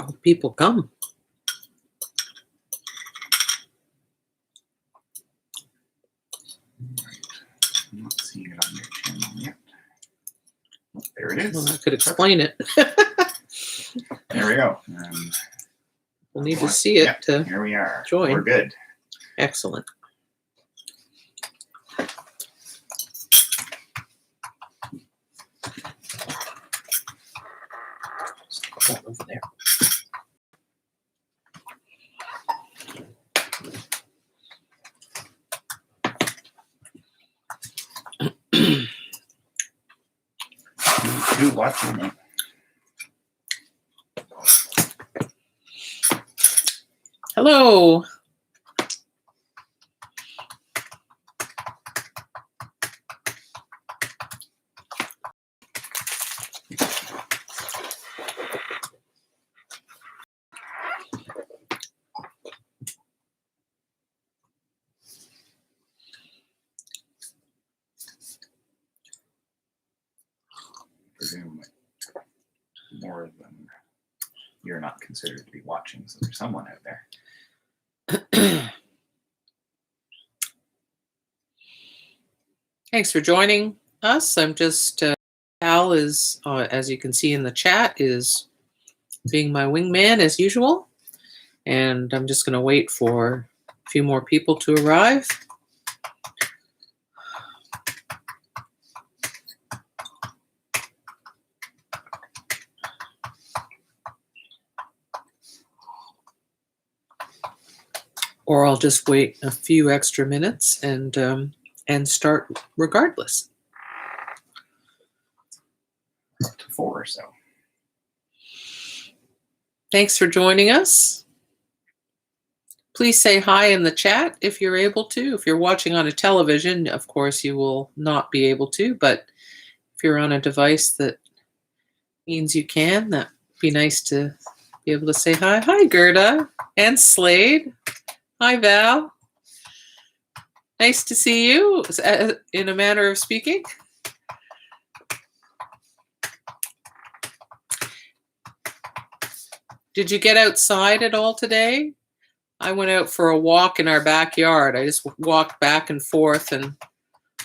All the people come. I'm not seeing it on your channel yet. Oh, there it is. Well, I could explain it. There we go. We'll need to see it Yep, to here we are. join. We're good. Excellent. Put that over there. You watching me? Hello. Presumably more of them you're not considered to be watching, so there's someone out there. Thanks for joining us. I'm just, Al is, as you can see in the chat, is being my wingman as usual. And I'm just going to wait for a few more people to arrive. Or I'll just wait a few extra minutes and start regardless. Up to 4 or so. Thanks for joining us. Please say hi in the chat if you're able to. If you're watching on a television, of course, you will not be able to. But if you're on a device that means you can, that'd be nice to be able to say hi. Hi, Gerta and Slade. Hi, Val. Nice to see you, in a manner of speaking. Did you get outside at all today? I went out for a walk in our backyard. I just walked back and forth and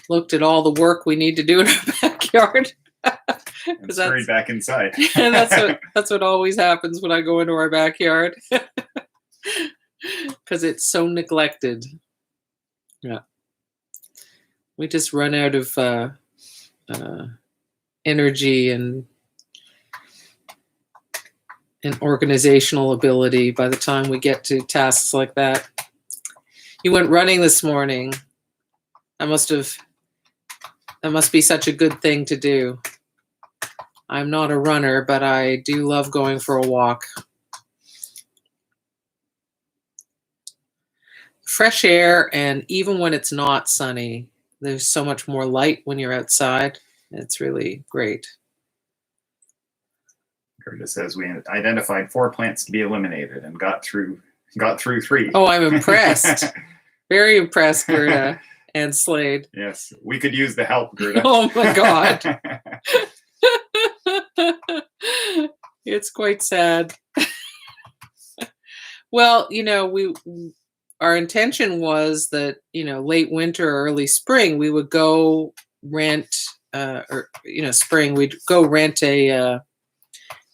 looked at all the work we need to do in our backyard. And scurried back inside. And that's what always happens when I go into our backyard. Because it's so neglected. Yeah. We just run out of energy and organizational ability by the time we get to tasks like that. You went running this morning. That must be such a good thing to do. I'm not a runner, but I do love going for a walk. Fresh air, and even when it's not sunny, there's so much more light when you're outside. It's really great. Gerta says we identified 4 plants to be eliminated and got through 3. Oh, I'm impressed. Very impressed, Gerta and Slade. Yes, we could use the help, Gerta. Oh my God. It's quite sad. Well, our intention was that, late winter or early spring, we would go rent, spring, we'd go rent a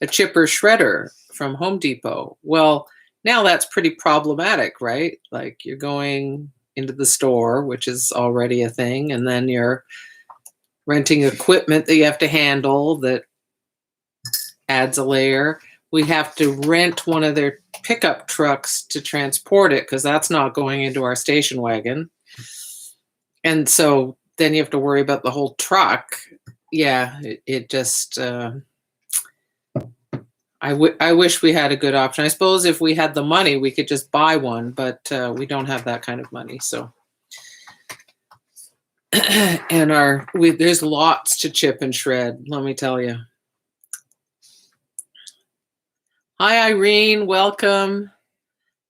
chipper shredder from Home Depot. Well, now that's pretty problematic, right? Like you're going into the store, which is already a thing, and then you're renting equipment that you have to handle that adds a layer. We have to rent one of their pickup trucks to transport it because that's not going into our station wagon. And so then you have to worry about the whole truck. Yeah, it just, I wish we had a good option. I suppose if we had the money, we could just buy one, but we don't have that kind of money. So, and there's lots to chip and shred, let me tell you. Hi, Irene. Welcome.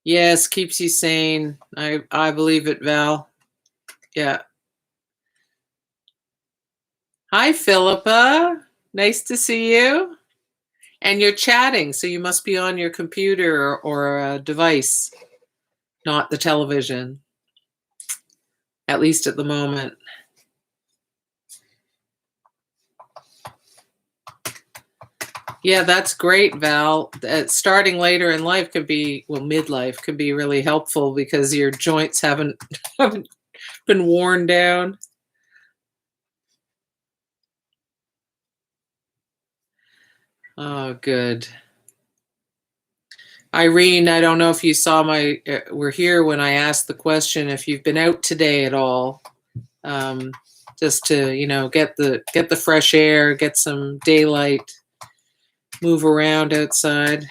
Yes, keeps you sane. I believe it, Val. Yeah. Hi, Philippa. Nice to see you. And you're chatting, so you must be on your computer or a device, not the television, at least at the moment. Yeah, that's great, Val. Starting later in life can be, well, midlife can be really helpful because your joints haven't been worn down. Oh, good. Irene, I don't know if you saw we're here when I asked the question if you've been out today at all, just to, get the fresh air, get some daylight, move around outside.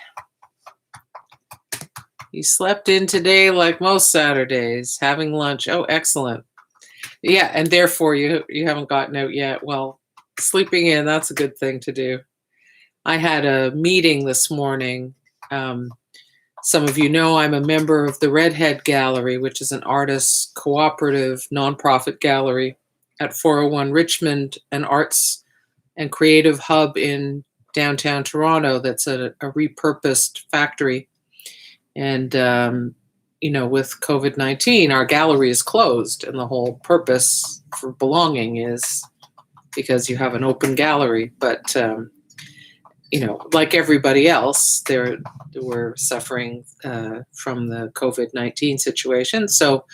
You slept in today like most Saturdays, having lunch. Oh, excellent. Yeah, and therefore you haven't gotten out yet. Well, sleeping in, that's a good thing to do. I had a meeting this morning. Some of you know I'm a member of the Redhead Gallery, which is an artist cooperative nonprofit gallery at 401 Richmond, an arts and creative hub in downtown Toronto that's a repurposed factory. And, with COVID-19, our gallery is closed, and the whole purpose for belonging is because you have an open gallery. But, like everybody else, we're suffering from the COVID-19 situation. So,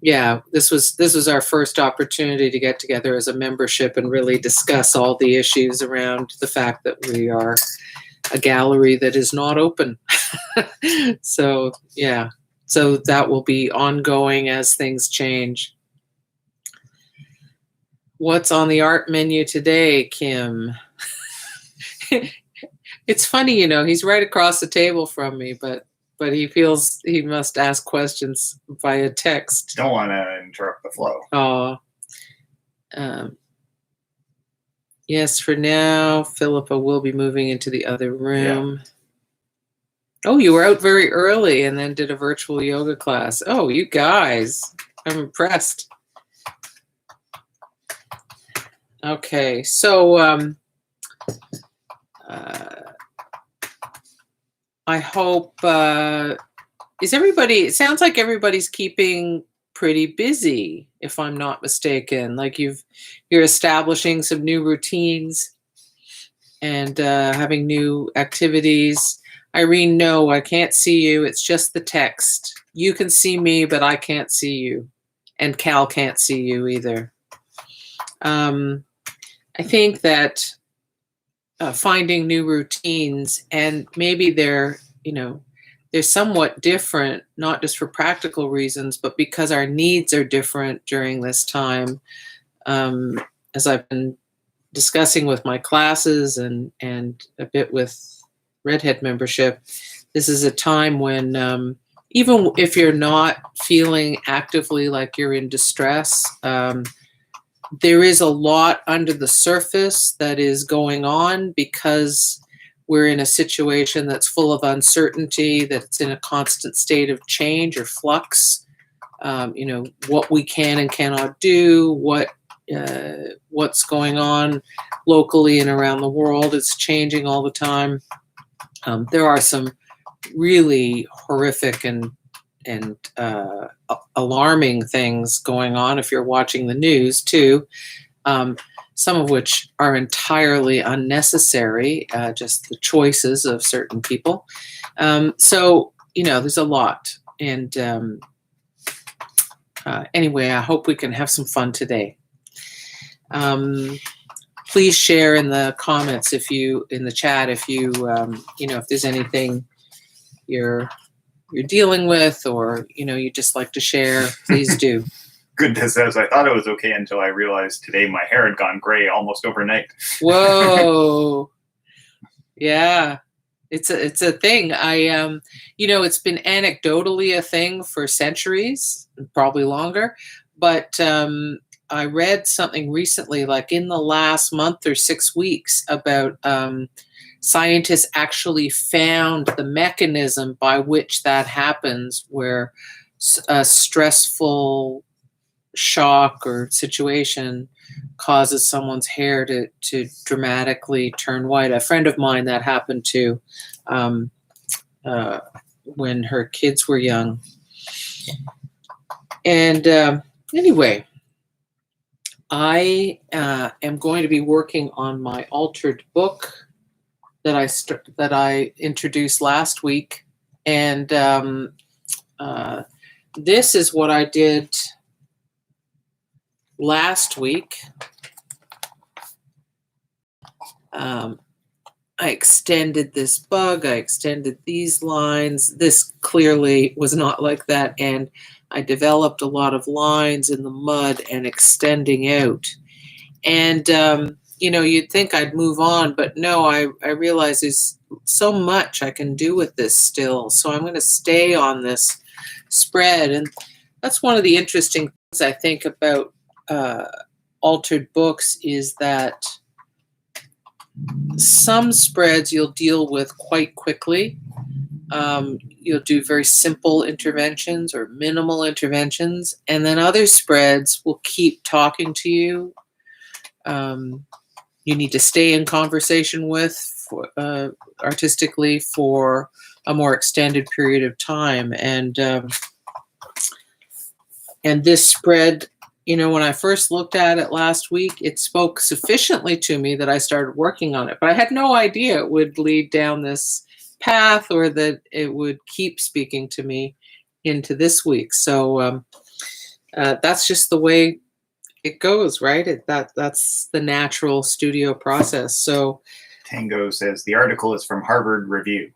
yeah, this was our first opportunity to get together as a membership and really discuss all the issues around the fact that we are a gallery that is not open. So, yeah, so that will be ongoing as things change. What's on the art menu today, Kim? It's funny, he's right across the table from me, but he feels he must ask questions via text. Don't want to interrupt the flow. Oh. Yes, for now, Philippa will be moving into the other room. Yeah. Oh, you were out very early and then did a virtual yoga class. Oh, you guys, I'm impressed. Okay, so I hope, it sounds like everybody's keeping pretty busy, if I'm not mistaken. Like you're establishing some new routines and having new activities. Irene, no, I can't see you. It's just the text. You can see me, but I can't see you. And Cal can't see you either. I think that finding new routines, and maybe they're somewhat different, not just for practical reasons, but because our needs are different during this time. As I've been discussing with my classes and a bit with Redhead membership, this is a time when even if you're not feeling actively like you're in distress, there is a lot under the surface that is going on because we're in a situation that's full of uncertainty, that's in a constant state of change or flux. What we can and cannot do, what's going on locally and around the world is changing all the time. There are some really horrific and alarming things going on if you're watching the news too, some of which are entirely unnecessary, just the choices of certain people. So, there's a lot. And anyway, I hope we can have some fun today. Please share in the comments in the chat if if there's anything you're dealing with or you just like to share, please do. Goodness says I thought it was okay until I realized today my hair had gone gray almost overnight. Whoa. Yeah, it's a thing. It's been anecdotally a thing for centuries, probably longer, but I read something recently, like in the last month or 6 weeks, about scientists actually found the mechanism by which that happens, where a stressful shock or situation causes someone's hair to dramatically turn white. A friend of mine that happened to um, when her kids were young. And anyway, I am going to be working on my altered book that I introduced last week, and this is what I did last week. I extended this bug, I extended these lines. This clearly was not like that, and I developed a lot of lines in the mud and extending out. And, you know, you'd think I'd move on, but no, I realize there's so much I can do with this still. So I'm going to stay on this spread. And that's one of the interesting things I think about altered books is that some spreads you'll deal with quite quickly. You'll do very simple interventions or minimal interventions, and then other spreads will keep talking to you. You need to stay in conversation with artistically for a more extended period of time. And this spread, you know, when I first looked at it last week, it spoke sufficiently to me that I started working on it. But I had no idea it would lead down this path or that it would keep speaking to me into this week. So that's just the way it goes, right? That's the natural studio process. So Tango says the article is from Harvard Review.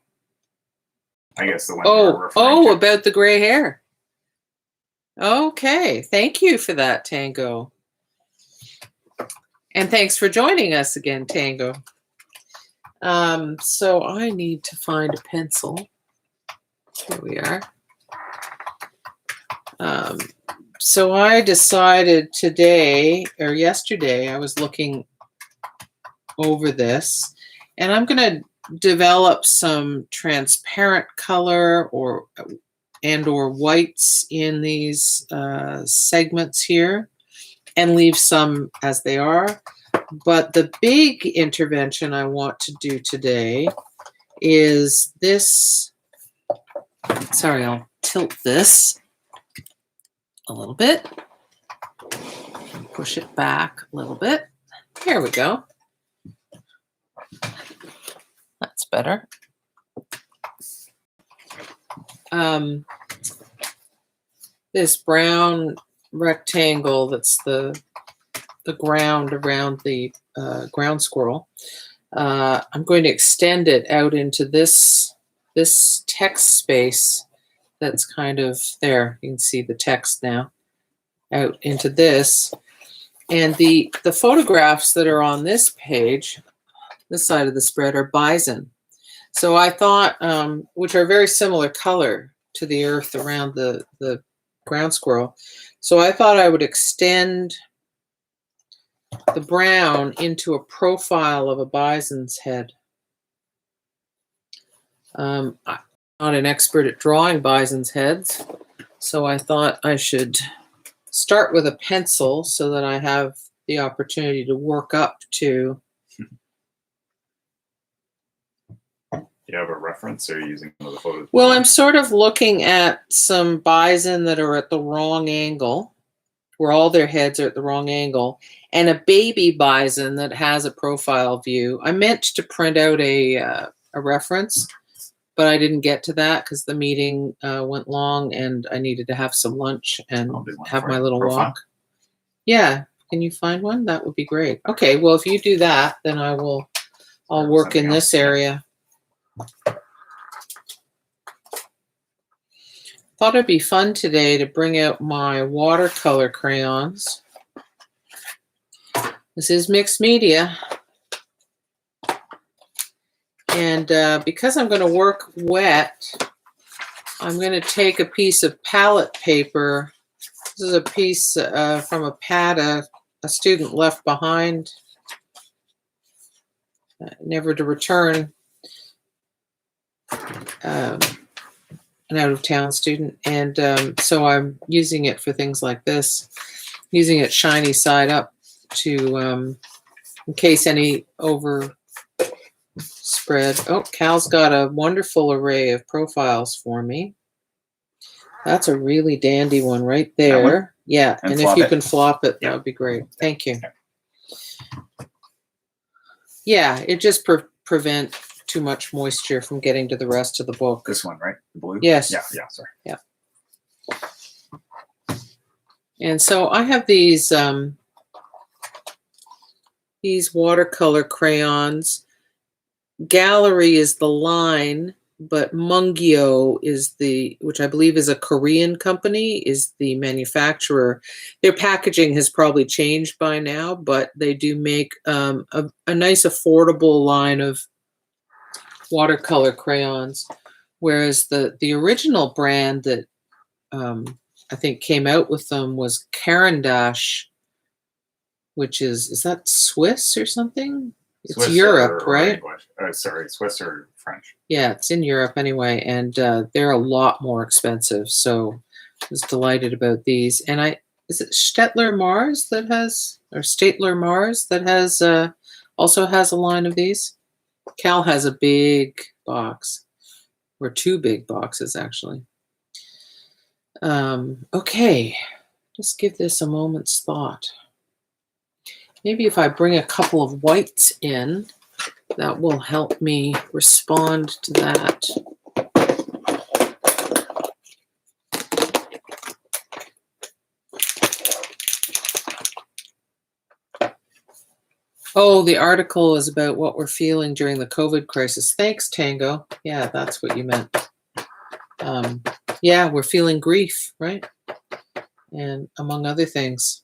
I guess the one you're referring to. About the gray hair. Okay, thank you for that, Tango. And thanks for joining us again, Tango. So I need to find a pencil. Here we are. So I decided today or yesterday, I was looking over this, and I'm going to develop some transparent color or whites in these segments here and leave some as they are. But the big intervention I want to do today is this. Sorry, I'll tilt this a little bit. Push it back a little bit. Here we go. That's better. This brown rectangle that's the ground around the ground squirrel. I'm going to extend it out into this text space that's kind of there. You can see the text now out into this. And the photographs that are on this page, this side of the spread, are bison. So I thought, which are very similar color to the earth around the ground squirrel. So I thought I would extend the brown into a profile of a bison's head. I'm not an expert at drawing bison's heads, so I thought I should start with a pencil so that I have the opportunity to work up to. Do you have a reference, or are you using one of the photos? Well, I'm sort of looking at some bison that are at the wrong angle, where all their heads are at the wrong angle, and a baby bison that has a profile view. I meant to print out a reference, but I didn't get to that because the meeting went long and I needed to have some lunch and have my little walk. Yeah, can you find one? That would be great. Okay, well, if you do that, then I'll work in this area. Thought it'd be fun today to bring out my watercolor crayons. This is mixed media. And because I'm going to work wet, I'm going to take a piece of palette paper. This is a piece from a pad a student left behind, never to return. An out-of-town student, and so I'm using it for things like this. using it shiny side up to, in case any over spread. Oh, Cal's got a wonderful array of profiles for me. That's a really dandy one right there. Yeah, and if you can flop it, that would be great. Thank you. Yeah, it just prevent too much moisture from getting to the rest of the book. This one, right? The blue? Yes. Yeah, sorry. Yeah. And so I have these watercolor crayons. Gallery is the line, but Mungyo is which I believe is a Korean company, is the manufacturer. Their packaging has probably changed by now, but they do make a nice affordable line of watercolor crayons. Whereas the original brand that I think came out with them was Carandash, which is that Swiss or something? It's Swiss Europe, right? Sorry, Swiss or French. Yeah, it's in Europe anyway, and they're a lot more expensive. So I was delighted about these. And is it Stettler Mars that has, or Statler Mars that has, also has a line of these? Cal has a big box, or 2 big boxes actually. Okay, just give this a moment's thought. Maybe if I bring a couple of whites in, that will help me respond to that. Oh, the article is about what we're feeling during the COVID crisis. Thanks, Tango. Yeah, that's what you meant. Yeah, we're feeling grief, right? And among other things.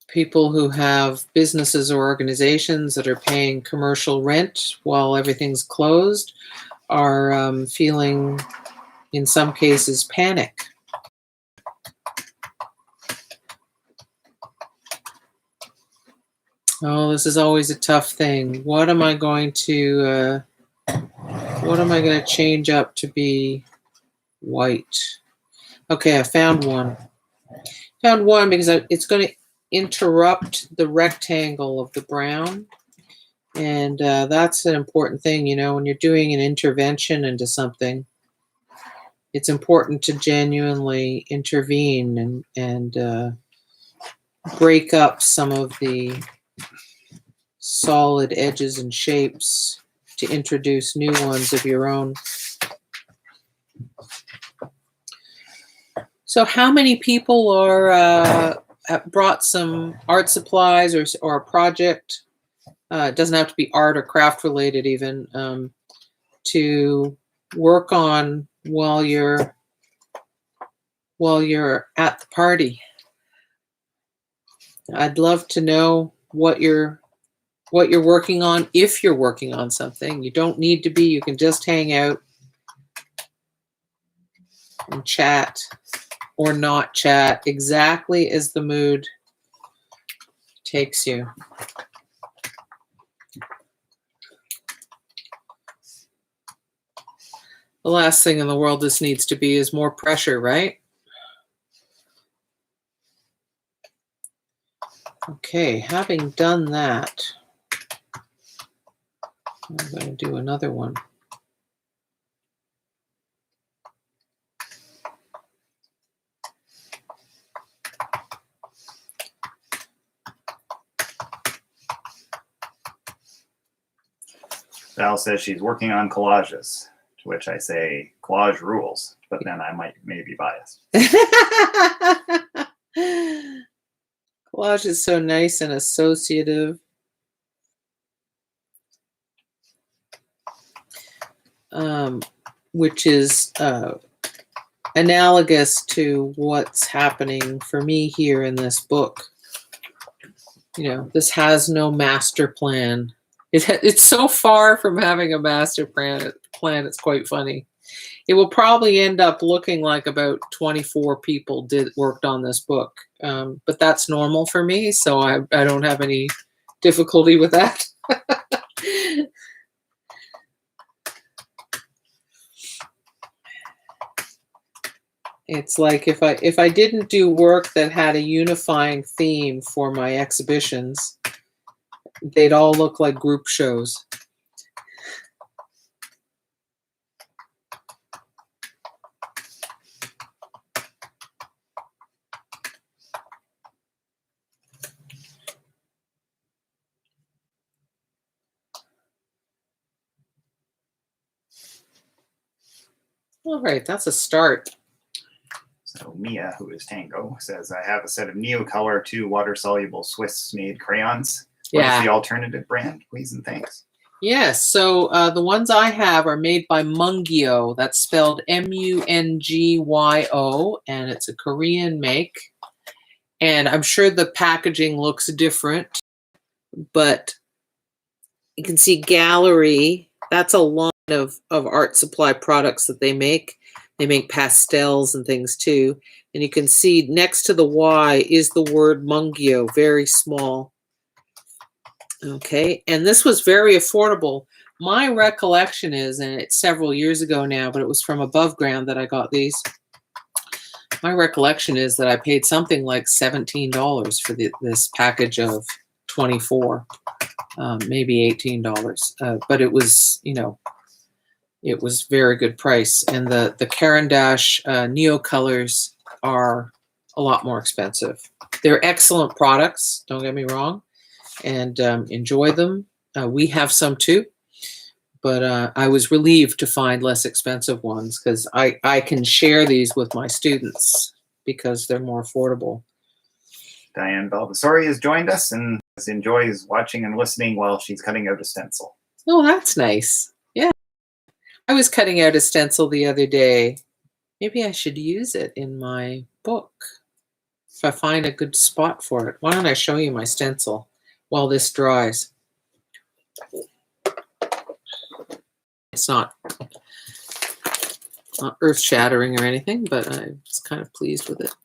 People who have businesses or organizations that are paying commercial rent while everything's closed are feeling, in some cases, panic. Oh, this is always a tough thing. What am I going to change up to be white? Okay, I found one. Found one because it's going to interrupt the rectangle of the brown, and that's an important thing. You know, when you're doing an intervention into something, it's important to genuinely intervene and break up some of the solid edges and shapes to introduce new ones of your own. So how many people are brought some art supplies or a project? It doesn't have to be art or craft related even, to work on while you're at the party. I'd love to know what you're working on. If you're working on something, you don't need to be. You can just hang out and chat or not chat, exactly as the mood takes you. The last thing in the world this needs to be is more pressure, right? Okay, having done that, I'm going to do another one. Val says she's working on collages, to which I say collage rules, but then I may be biased. Collage is so nice and associative. Which is analogous to what's happening for me here in this book. You know, this has no master plan. It's so far from having a master plan. It's quite funny. It will probably end up looking like about 24 people worked on this book, but that's normal for me, so I don't have any difficulty with that. It's like if I didn't do work that had a unifying theme for my exhibitions, they'd all look like group shows. All right, that's a start. So Mia, who is Tango, says, I have a set of Neocolor 2 water-soluble Swiss-made crayons. What is the alternative brand, please and thanks? Yes, so the ones I have are made by Mungyo. That's spelled Mungyo, and it's a Korean make. And I'm sure the packaging looks different, but you can see Gallery. That's a line of art supply products that they make. They make pastels and things too. And you can see next to the Y is the word Mungyo, very small. Okay, and this was very affordable. My recollection is, and it's several years ago now, but it was from above ground that I got these. My recollection is that I paid something like $17 for this package of 24, maybe $18. But it was, you know, it was very good price. And the Caran d'Ache Neocolors are a lot more expensive. They're excellent products, don't get me wrong, and enjoy them. We have some too, but I was relieved to find less expensive ones because I can share these with my students because they're more affordable. Diane Baldessari has joined us and enjoys watching and listening while she's cutting out a stencil. Oh, that's nice. Yeah. I was cutting out a stencil the other day. Maybe I should use it in my book if I find a good spot for it. Why don't I show you my stencil while this dries? It's not earth-shattering or anything, but I was kind of pleased with it.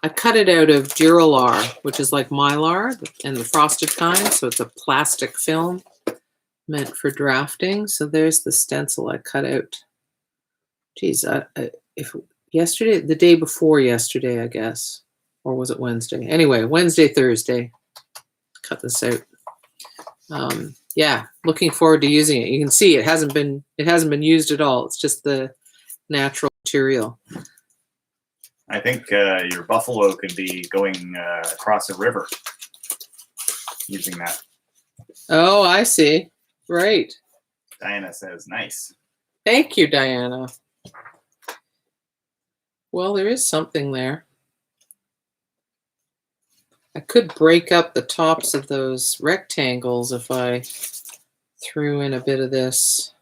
I cut it out of Duralar, which is like Mylar and the frosted kind, so it's a plastic film meant for drafting. So there's the stencil I cut out. Geez, if yesterday, the day before yesterday, I guess, or was it Wednesday? Anyway, Wednesday, Thursday, cut this out. Yeah, looking forward to using it. You can see it hasn't been used at all. It's just the natural material. I think your buffalo could be going across a river using that. Oh, I see. Right. Diana says, nice. Thank you, Diana. Well, there is something there. I could break up the tops of those rectangles if I threw in a bit of this.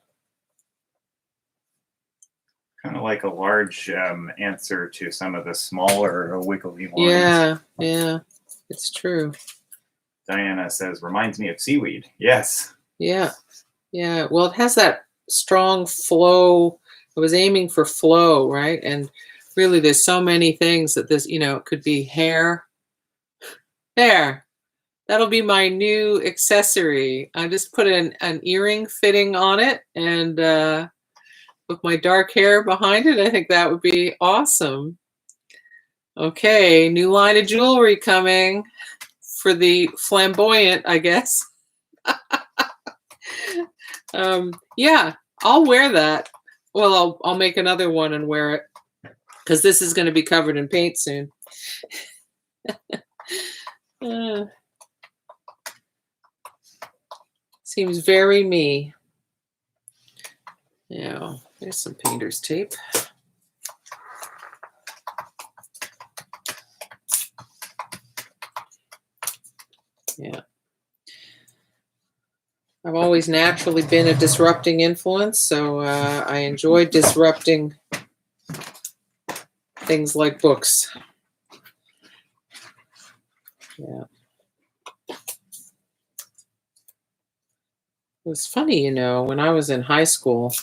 Kind of like a large answer to some of the smaller wiggly ones. Yeah, yeah, it's true. Diana says, reminds me of seaweed. Yes. Yeah, yeah. Well, it has that strong flow. I was aiming for flow, right? And really, there's so many things that this, you know, it could be hair. There. That'll be my new accessory. I just put an earring fitting on it, and with my dark hair behind it, I think that would be awesome. Okay, new line of jewelry coming for the flamboyant, I guess. Yeah, I'll wear that. Well, I'll make another one and wear it because this is going to be covered in paint soon. Seems very me. Yeah, there's some painter's tape. Yeah. I've always naturally been a disrupting influence, so I enjoy disrupting things like books. Yeah. It was funny, you know, when I was in high school,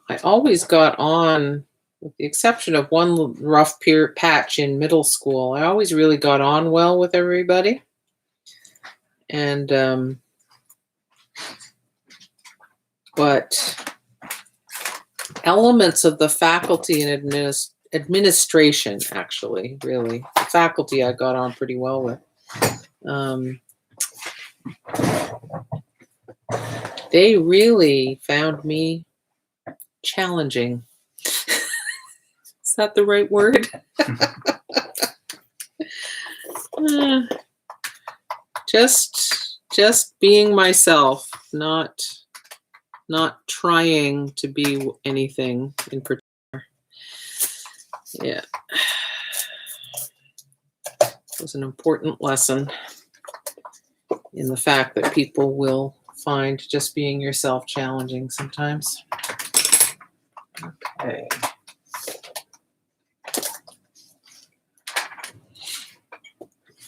I always got on, with the exception of one rough patch in middle school, I always really got on well with everybody. And, but elements of the faculty and administration, actually, really. The faculty I got on pretty well with. They really found me challenging. Is that the right word? Just being myself, not trying to be anything in particular. Yeah. It was an important lesson in the fact that people will find just being yourself challenging sometimes. Okay.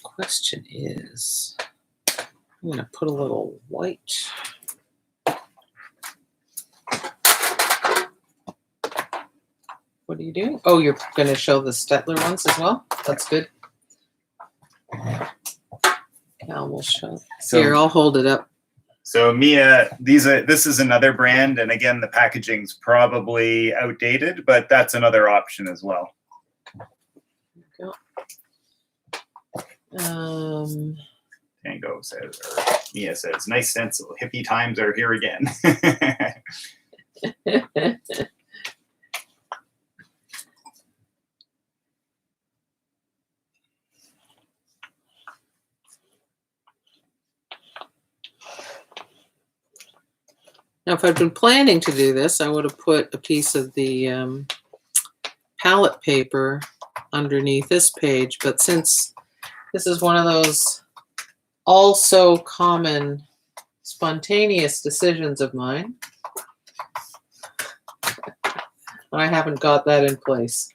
Question is, I'm going to put a little white. What are you doing? Oh, you're going to show the Stettler ones as well? That's good. Cal will show. So, here, I'll hold it up. So Mia, this is another brand, and again, the packaging's probably outdated, but that's another option as well. Tango says, or Mia says, nice stencil. Hippie times are here again. Now, if I'd been planning to do this, I would have put a piece of the palette paper underneath this page, but since this is one of those also common spontaneous decisions of mine, I haven't got that in place.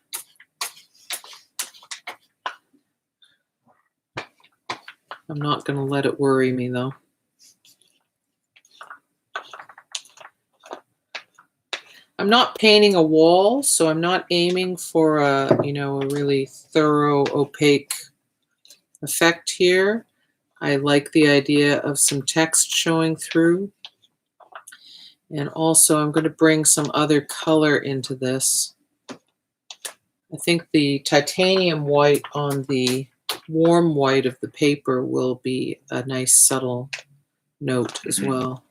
I'm not going to let it worry me, though. I'm not painting a wall, so I'm not aiming for a, a really thorough, opaque effect here. I like the idea of some text showing through. And also I'm going to bring some other color into this. I think the titanium white on the warm white of the paper will be a nice subtle note as well.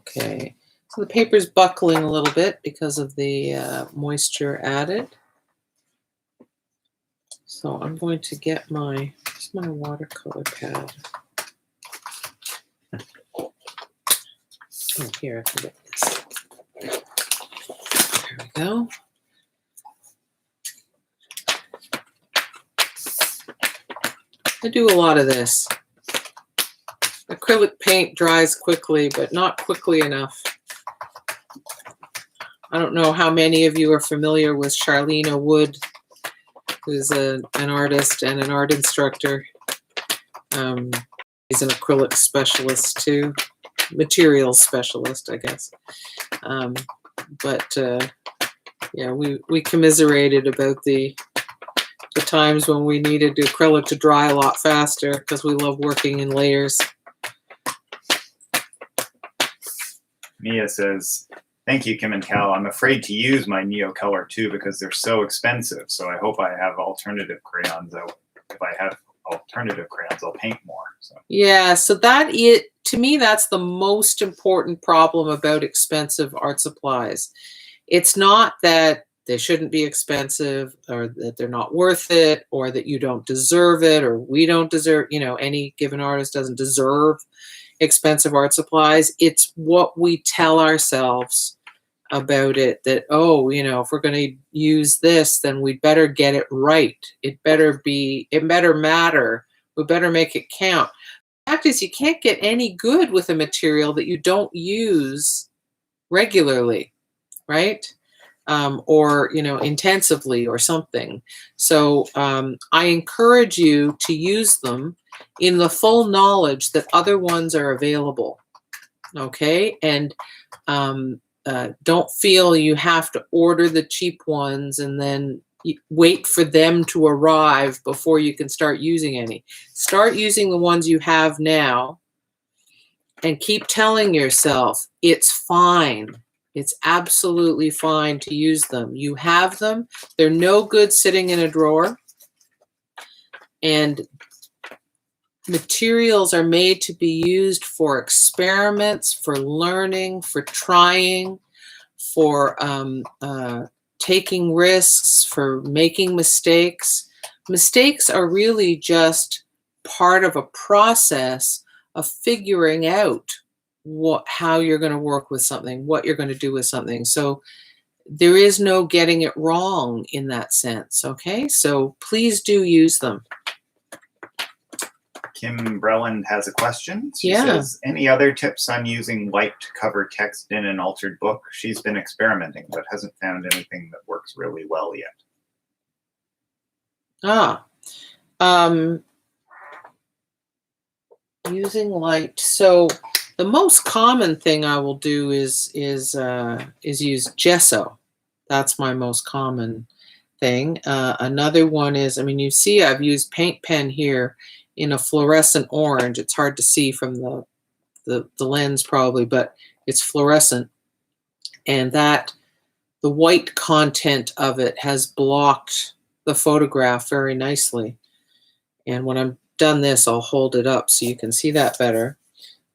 Okay, so the paper's buckling a little bit because of the moisture added. So I'm going to get where's my watercolor pad? Oh, here, I can get this. There we go. I do a lot of this. Acrylic paint dries quickly, but not quickly enough. I don't know how many of you are familiar with Charlene Wood, who's an artist and an art instructor. He's an acrylic specialist too, materials specialist, I guess. Yeah, we commiserated about the times when we needed the acrylic to dry a lot faster because we love working in layers. Mia says, thank you, Kim and Cal. I'm afraid to use my Neocolor too because they're so expensive. So I hope I have alternative crayons. If I have alternative crayons, I'll paint more. So. Yeah, so to me, that's the most important problem about expensive art supplies. It's not that they shouldn't be expensive or that they're not worth it or that you don't deserve it or we don't deserve, any given artist doesn't deserve expensive art supplies. It's what we tell ourselves about it that, if we're going to use this, then we'd better get it right. It better matter. We better make it count. The fact is, you can't get any good with a material that you don't use regularly, right? Or, intensively or something. So I encourage you to use them in the full knowledge that other ones are available. Okay. And don't feel you have to order the cheap ones and then, wait for them to arrive before you can start using any. Start using the ones you have now and keep telling yourself it's fine. It's absolutely fine to use them. You have them. They're no good sitting in a drawer. And materials are made to be used for experiments, for learning, for trying, for taking risks, for making mistakes. Mistakes are really just part of a process of figuring out how you're going to work with something, what you're going to do with something. So there is no getting it wrong in that sense. Okay, so please do use them. Kim Breland has a question. She Yeah. says, any other tips on using light to cover text in an altered book? She's been experimenting, but hasn't found anything that works really well yet. Using light. So the most common thing I will do is use gesso. That's my most common thing. Another one is, I mean, you see I've used paint pen here in a fluorescent orange. It's hard to see from the lens probably, but it's fluorescent. And that the white content of it has blocked the photograph very nicely. And when I'm done this, I'll hold it up so you can see that better.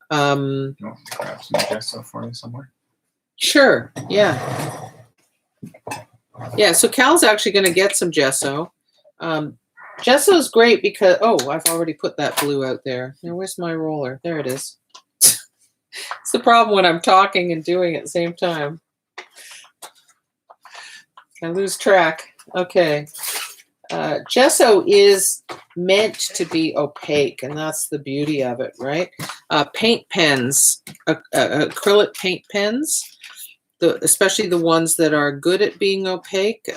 You want me to grab some gesso for you somewhere? Sure, yeah. Yeah, so Cal's actually going to get some gesso. Gesso is great because, oh, I've already put that blue out there. Now, where's my roller? There it is. It's the problem when I'm talking and doing it at the same time. I lose track. Okay. Gesso is meant to be opaque, and that's the beauty of it, right? Paint pens, acrylic paint pens, especially the ones that are good at being opaque.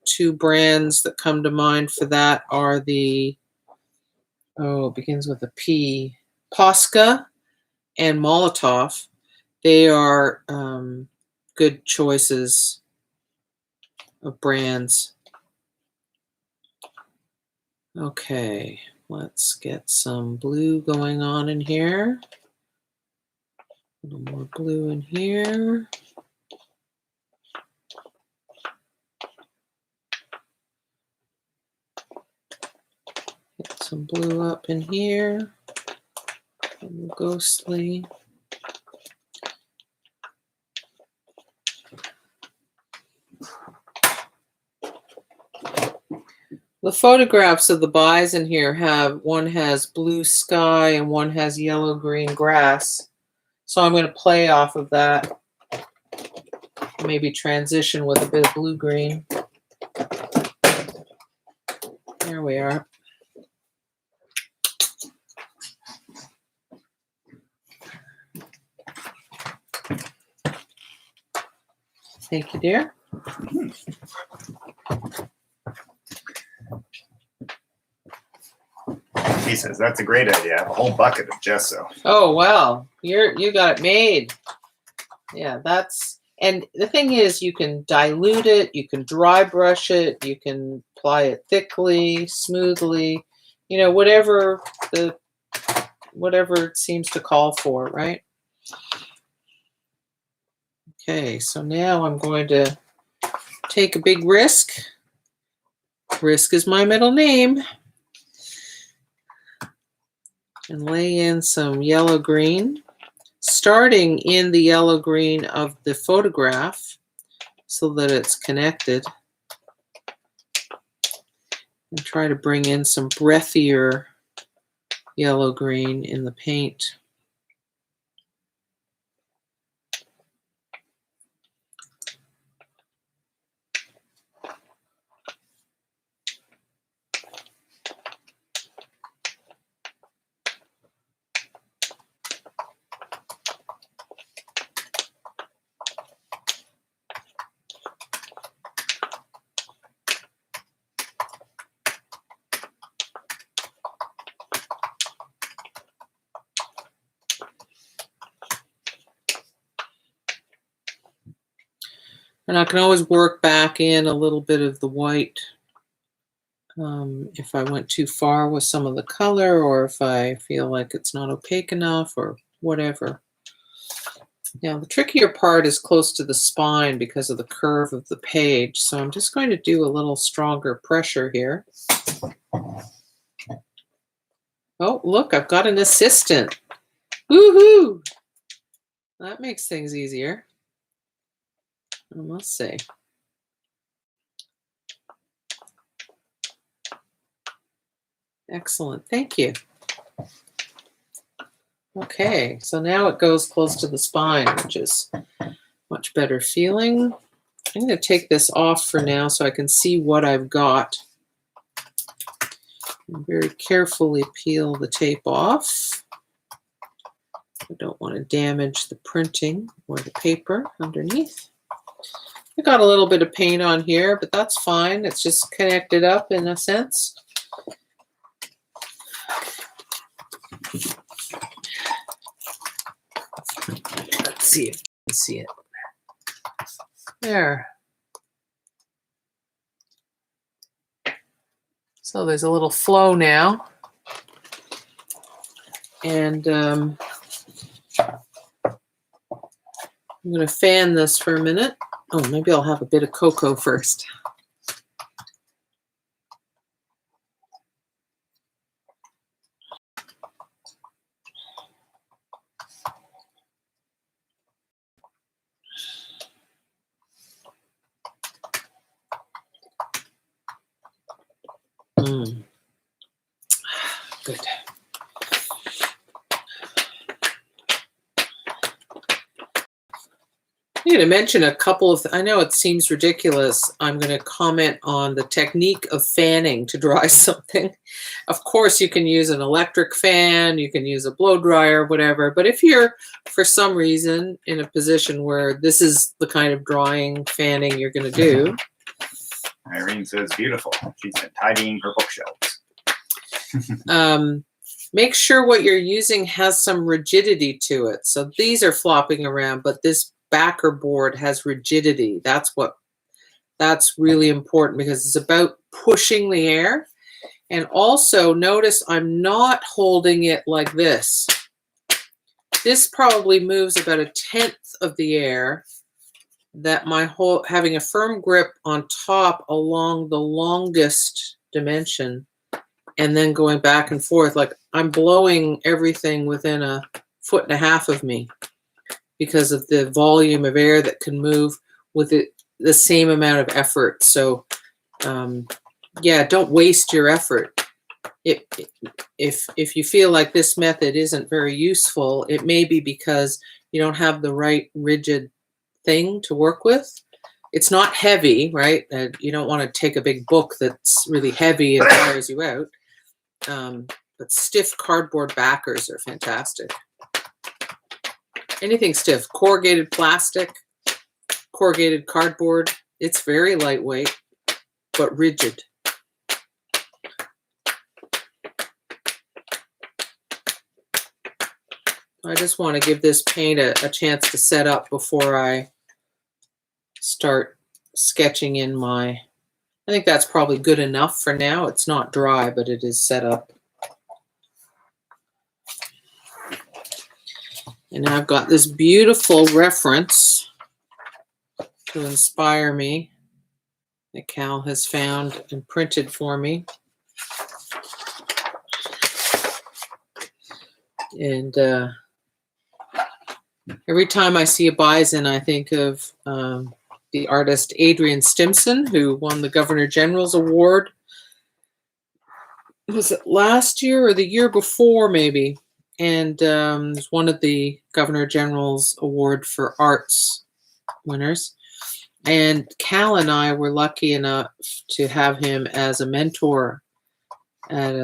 Two brands that come to mind for that are the, it begins with a P, Posca and Molotov. They are good choices of brands. Okay, let's get some blue going on in here. A little more blue in here. Get some blue up in here. A little ghostly. The photographs of the bison here one has blue sky and one has yellow-green grass. So I'm going to play off of that. Maybe transition with a bit of blue-green. There we are. Thank you, dear. He says, that's a great idea. I have a whole bucket of gesso. Oh, well, you got it made. Yeah, and the thing is, you can dilute it, you can dry brush it, you can apply it thickly, smoothly, whatever it seems to call for, right? Okay, so now I'm going to take a big risk. Risk is my middle name. And lay in some yellow-green, starting in the yellow-green of the photograph so that it's connected. And try to bring in some breathier yellow-green in the paint. And I can always work back in a little bit of the white if I went too far with some of the color, or if I feel like it's not opaque enough or whatever. Now the trickier part is close to the spine because of the curve of the page. So I'm just going to do a little stronger pressure here. Oh, look, I've got an assistant. Woohoo! That makes things easier, I must say. Excellent, thank you. Okay, so now it goes close to the spine, which is much better feeling. I'm going to take this off for now so I can see what I've got. And very carefully peel the tape off. I don't want to damage the printing or the paper underneath. I got a little bit of paint on here, but that's fine. It's just connected up in a sense. Let's see if you can see it. There. So there's a little flow now. And I'm going to fan this for a minute. Oh, maybe I'll have a bit of cocoa first. Good. I'm going to mention a couple of, I know it seems ridiculous. I'm going to comment on the technique of fanning to dry something. Of course, you can use an electric fan, you can use a blow dryer, whatever. But if you're, for some reason, in a position where this is the kind of drying, fanning you're going to do. Irene says beautiful. She's been tidying her bookshelves. Make sure what you're using has some rigidity to it. So these are flopping around, but this backer board has rigidity. That's really important because it's about pushing the air. And also notice I'm not holding it like this. This probably moves about 1/10 of the air that my whole, having a firm grip on top along the longest dimension and then going back and forth. Like I'm blowing everything within 1.5 feet of me because of the volume of air that can move with it, the same amount of effort. So yeah, don't waste your effort. If you feel like this method isn't very useful, it may be because you don't have the right rigid thing to work with. It's not heavy, right? You don't want to take a big book that's really heavy and tires you out. But stiff cardboard backers are fantastic. Anything stiff, corrugated plastic, corrugated cardboard, it's very lightweight, but rigid. I just want to give this paint a chance to set up before I start sketching in my, I think that's probably good enough for now. It's not dry, but it is set up. And now I've got this beautiful reference to inspire me that Cal has found and printed for me. And every time I see a bison, I think of the artist Adrian Stimson, who won the Governor General's Award. Was it last year or the year before, maybe? And was one of the Governor General's Award for Arts winners. And Cal and I were lucky enough to have him as a mentor at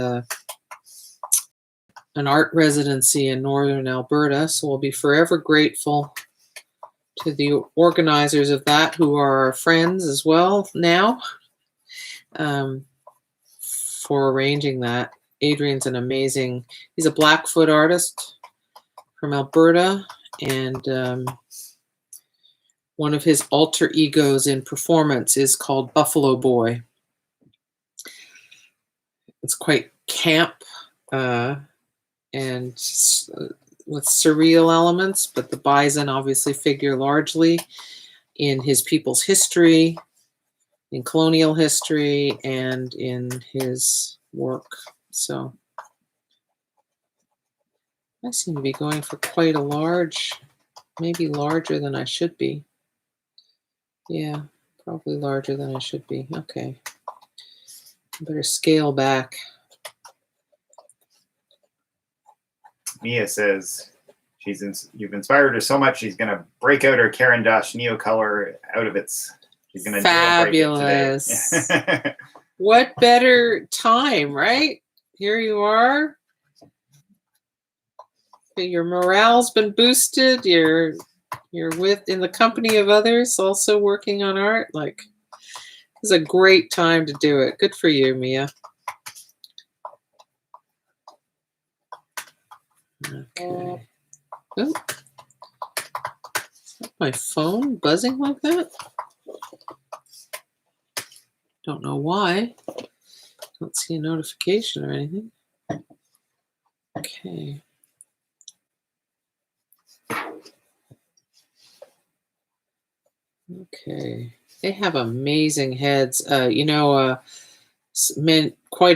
an art residency in Northern Alberta. So we'll be forever grateful to the organizers of that, who are our friends as well now, for arranging that. Adrian's an amazing, he's a Blackfoot artist from Alberta, and one of his alter egos in performance is called Buffalo Boy. It's quite camp and with surreal elements, but the Bison obviously figure largely in his people's history, in colonial history, and in his work. So I seem to be going for quite a large, maybe larger than I should be. Yeah, probably larger than I should be. Okay. I better scale back. Mia says you've inspired her so much she's gonna break out her Caran d'Ache Neocolor out of its. She's gonna Fabulous. Today. What better time, right? Here you are. Your morale's been boosted. You're in the company of others also working on art. Like, this is a great time to do it. Good for you, Mia. Okay. Oh, is that my phone buzzing like that? Don't know why. Don't see a notification or anything. Okay. Okay. They have amazing heads. Quite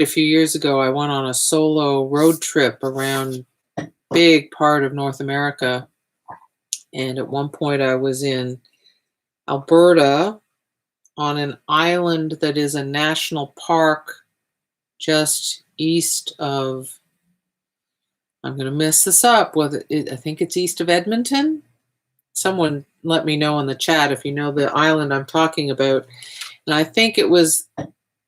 a few years ago, I went on a solo road trip around a big part of North America. And at one point I was in Alberta on an island that is a national park just east of, I'm going to mess this up, I think it's east of Edmonton. Someone let me know in the chat if you know the island I'm talking about. And I think it was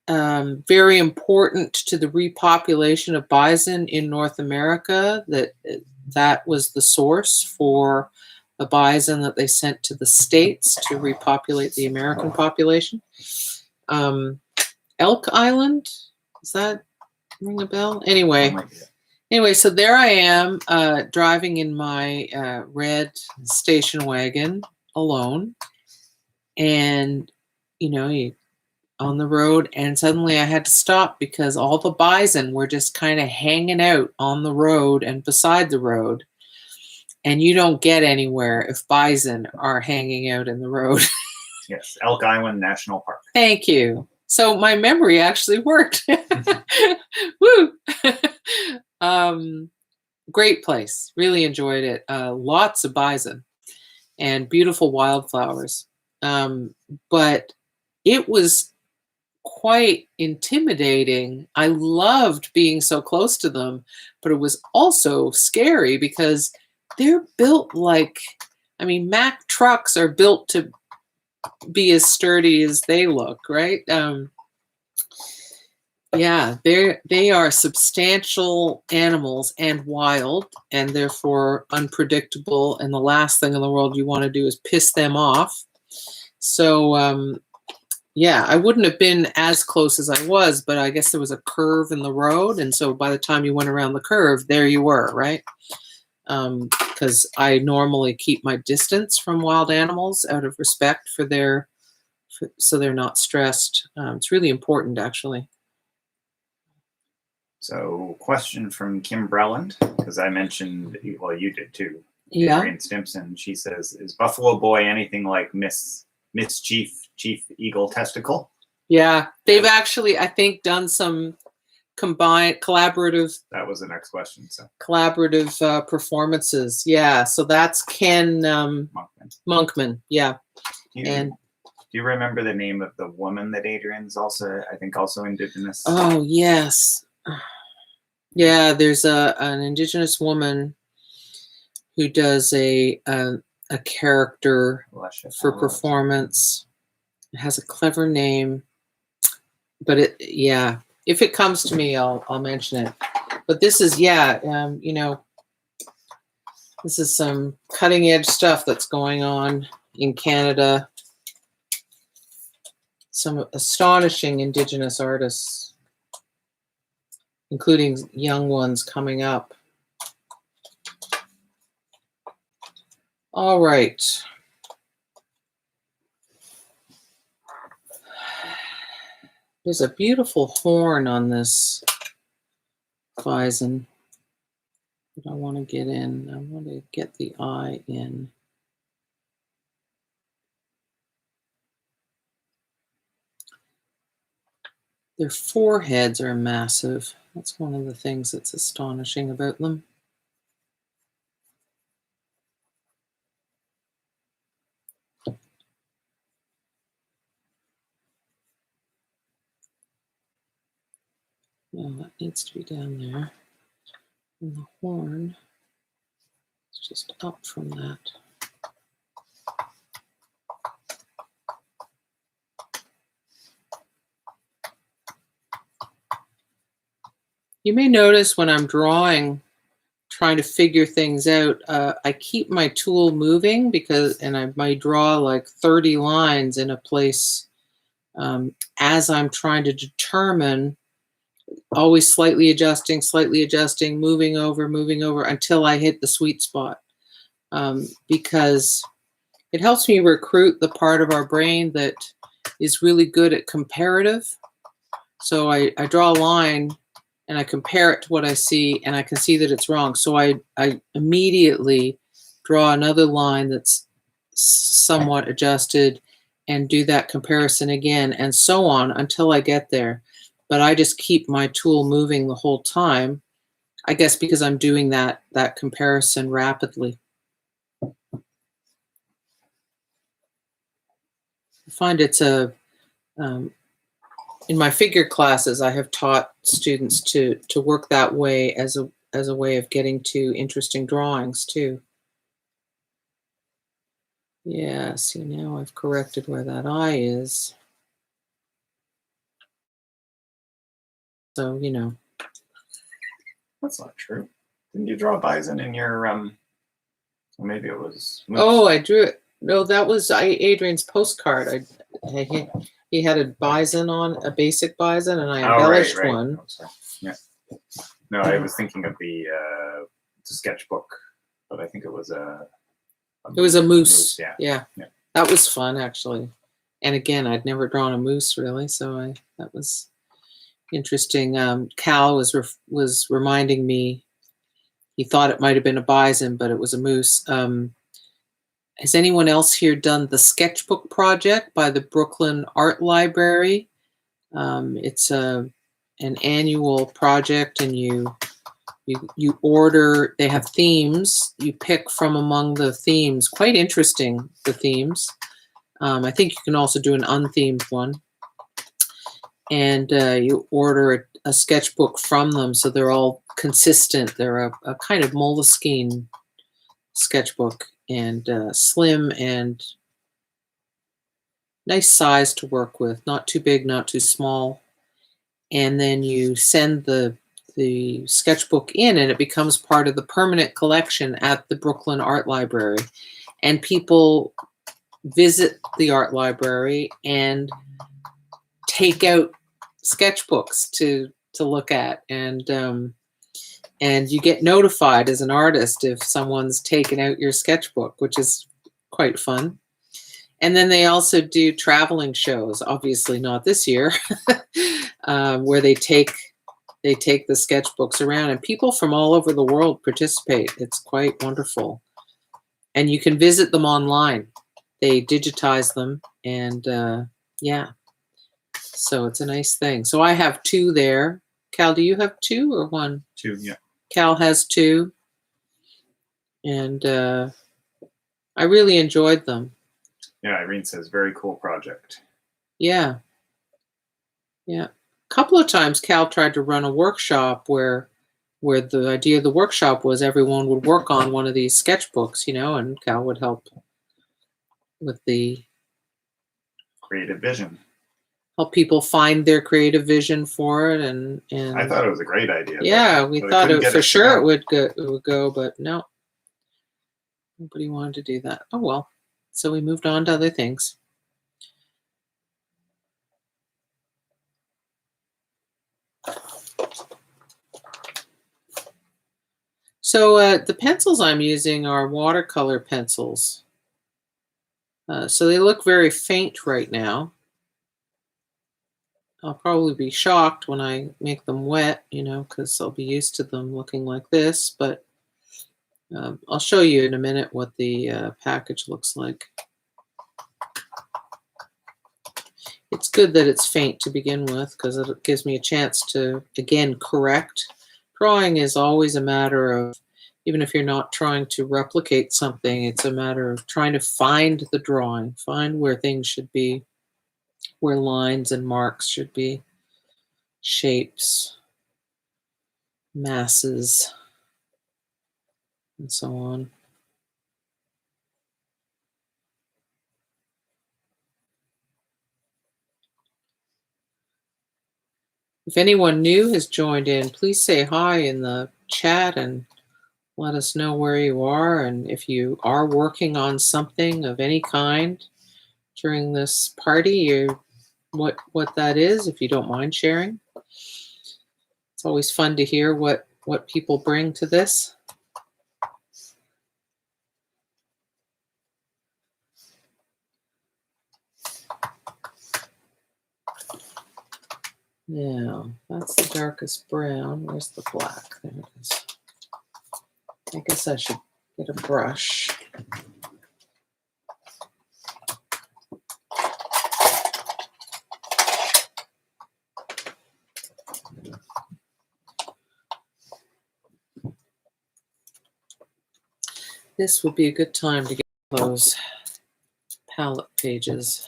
very important to the repopulation of bison in North America that was the source for the bison that they sent to the States to repopulate the American population. Elk Island, does that ring a bell? Anyway, so there I am driving in my red station wagon alone, and you on the road, and suddenly I had to stop because all the bison were just kind of hanging out on the road and beside the road. And you don't get anywhere if bison are hanging out in the road. Yes, Elk Island National Park. Thank you. So my memory actually worked. Woo! Great place. Really enjoyed it. Lots of bison and beautiful wildflowers. But it was quite intimidating. I loved being so close to them, but it was also scary because they're built like, Mack trucks are built to be as sturdy as they look, right? Yeah, they are substantial animals and wild, and therefore unpredictable. And the last thing in the world you want to do is piss them off. So, yeah, I wouldn't have been as close as I was, but I guess there was a curve in the road. And so by the time you went around the curve, there you were, right? Because I normally keep my distance from wild animals out of respect for so they're not stressed. It's really important, actually. So, question from Kim Breland, because I mentioned, well, you did too. Yeah. Irene Stimpson. She says, "Is Buffalo Boy anything like Miss Chief Eagle Testicle?" Yeah, they've actually, I think, done some collaborative. That was the next question. So collaborative performances. Yeah, so that's Ken Monkman. Yeah, do you remember the name of the woman that Adrian's also Indigenous? Oh yes, yeah. There's an Indigenous woman who does a character for performance. It has a clever name, but if it comes to me, I'll mention it. But this is this is some cutting edge stuff that's going on in Canada. Some astonishing Indigenous artists, including young ones coming up. All right. There's a beautiful horn on this Bison that I want to get in. I want to get the eye in. Their foreheads are massive. That's one of the things that's astonishing about them. Well, that needs to be down there. And the horn is just up from that. You may notice when I'm drawing, trying to figure things out, I keep my tool moving and I might draw like 30 lines in a place as I'm trying to determine, always slightly adjusting, moving over until I hit the sweet spot. Because it helps me recruit the part of our brain that is really good at comparative. So I draw a line and I compare it to what I see, and I can see that it's wrong. So I immediately draw another line that's somewhat adjusted and do that comparison again, and so on until I get there. But I just keep my tool moving the whole time, I guess because I'm doing that comparison rapidly. I find it's in my figure classes, I have taught students to work that way as a way of getting to interesting drawings too. Yeah, see, now I've corrected where that eye is. So, you know. That's not true. Didn't you draw a bison in your maybe it was moose. Oh, I drew it. No, that was Adrian's postcard. He had a bison on, a basic bison, and I embellished one. Oh, sorry. Yeah. No, I was thinking of the sketchbook, but I think it was a moose. Yeah. That was fun, actually. And again, I'd never drawn a moose really, so that was interesting. Cal was reminding me. He thought it might have been a bison, but it was a moose. Has anyone else here done the sketchbook project by the Brooklyn Art Library? It's an annual project, and you order. They have themes. You pick from among the themes. Quite interesting, the themes. I think you can also do an unthemed one. And you order a sketchbook from them, so they're all consistent. They're a kind of Moleskine sketchbook, and slim and nice size to work with. Not too big, not too small. And then you send the sketchbook in, and it becomes part of the permanent collection at the Brooklyn Art Library. And people visit the art library and take out sketchbooks to look at, and you get notified as an artist if someone's taken out your sketchbook, which is quite fun. And then they also do traveling shows, obviously not this year, where they take the sketchbooks around, and people from all over the world participate. It's quite wonderful. And you can visit them online. They digitize them, and yeah. So it's a nice thing. So I have 2 there. Cal, do you have 2 or 1? 2, yeah. Cal has 2. And I really enjoyed them. Yeah, Irene says, very cool project. Yeah. Yeah. A couple of times Cal tried to run a workshop where the idea of the workshop was everyone would work on one of these sketchbooks, and Cal would help with the creative vision. Help people find their creative vision for it, and I thought it was a great idea. Yeah, we thought it for sure it would go, but no, nobody wanted to do that. Oh well, so we moved on to other things. So the pencils I'm using are watercolor pencils. So they look very faint right now. I'll probably be shocked when I make them wet, you know, because I'll be used to them looking like this, but I'll show you in a minute what the package looks like. It's good that it's faint to begin with because it gives me a chance to, again, correct. Drawing is always a matter of, even if you're not trying to replicate something, it's a matter of trying to find the drawing, find where things should be, where lines and marks should be, shapes, masses, and so on. If anyone new has joined in, please say hi in the chat and let us know where you are, and if you are working on something of any kind during this party, what that is, if you don't mind sharing. It's always fun to hear what people bring to this. Now, that's the darkest brown. Where's the black? There it is. I guess I should get a brush. This would be a good time to get those palette pages.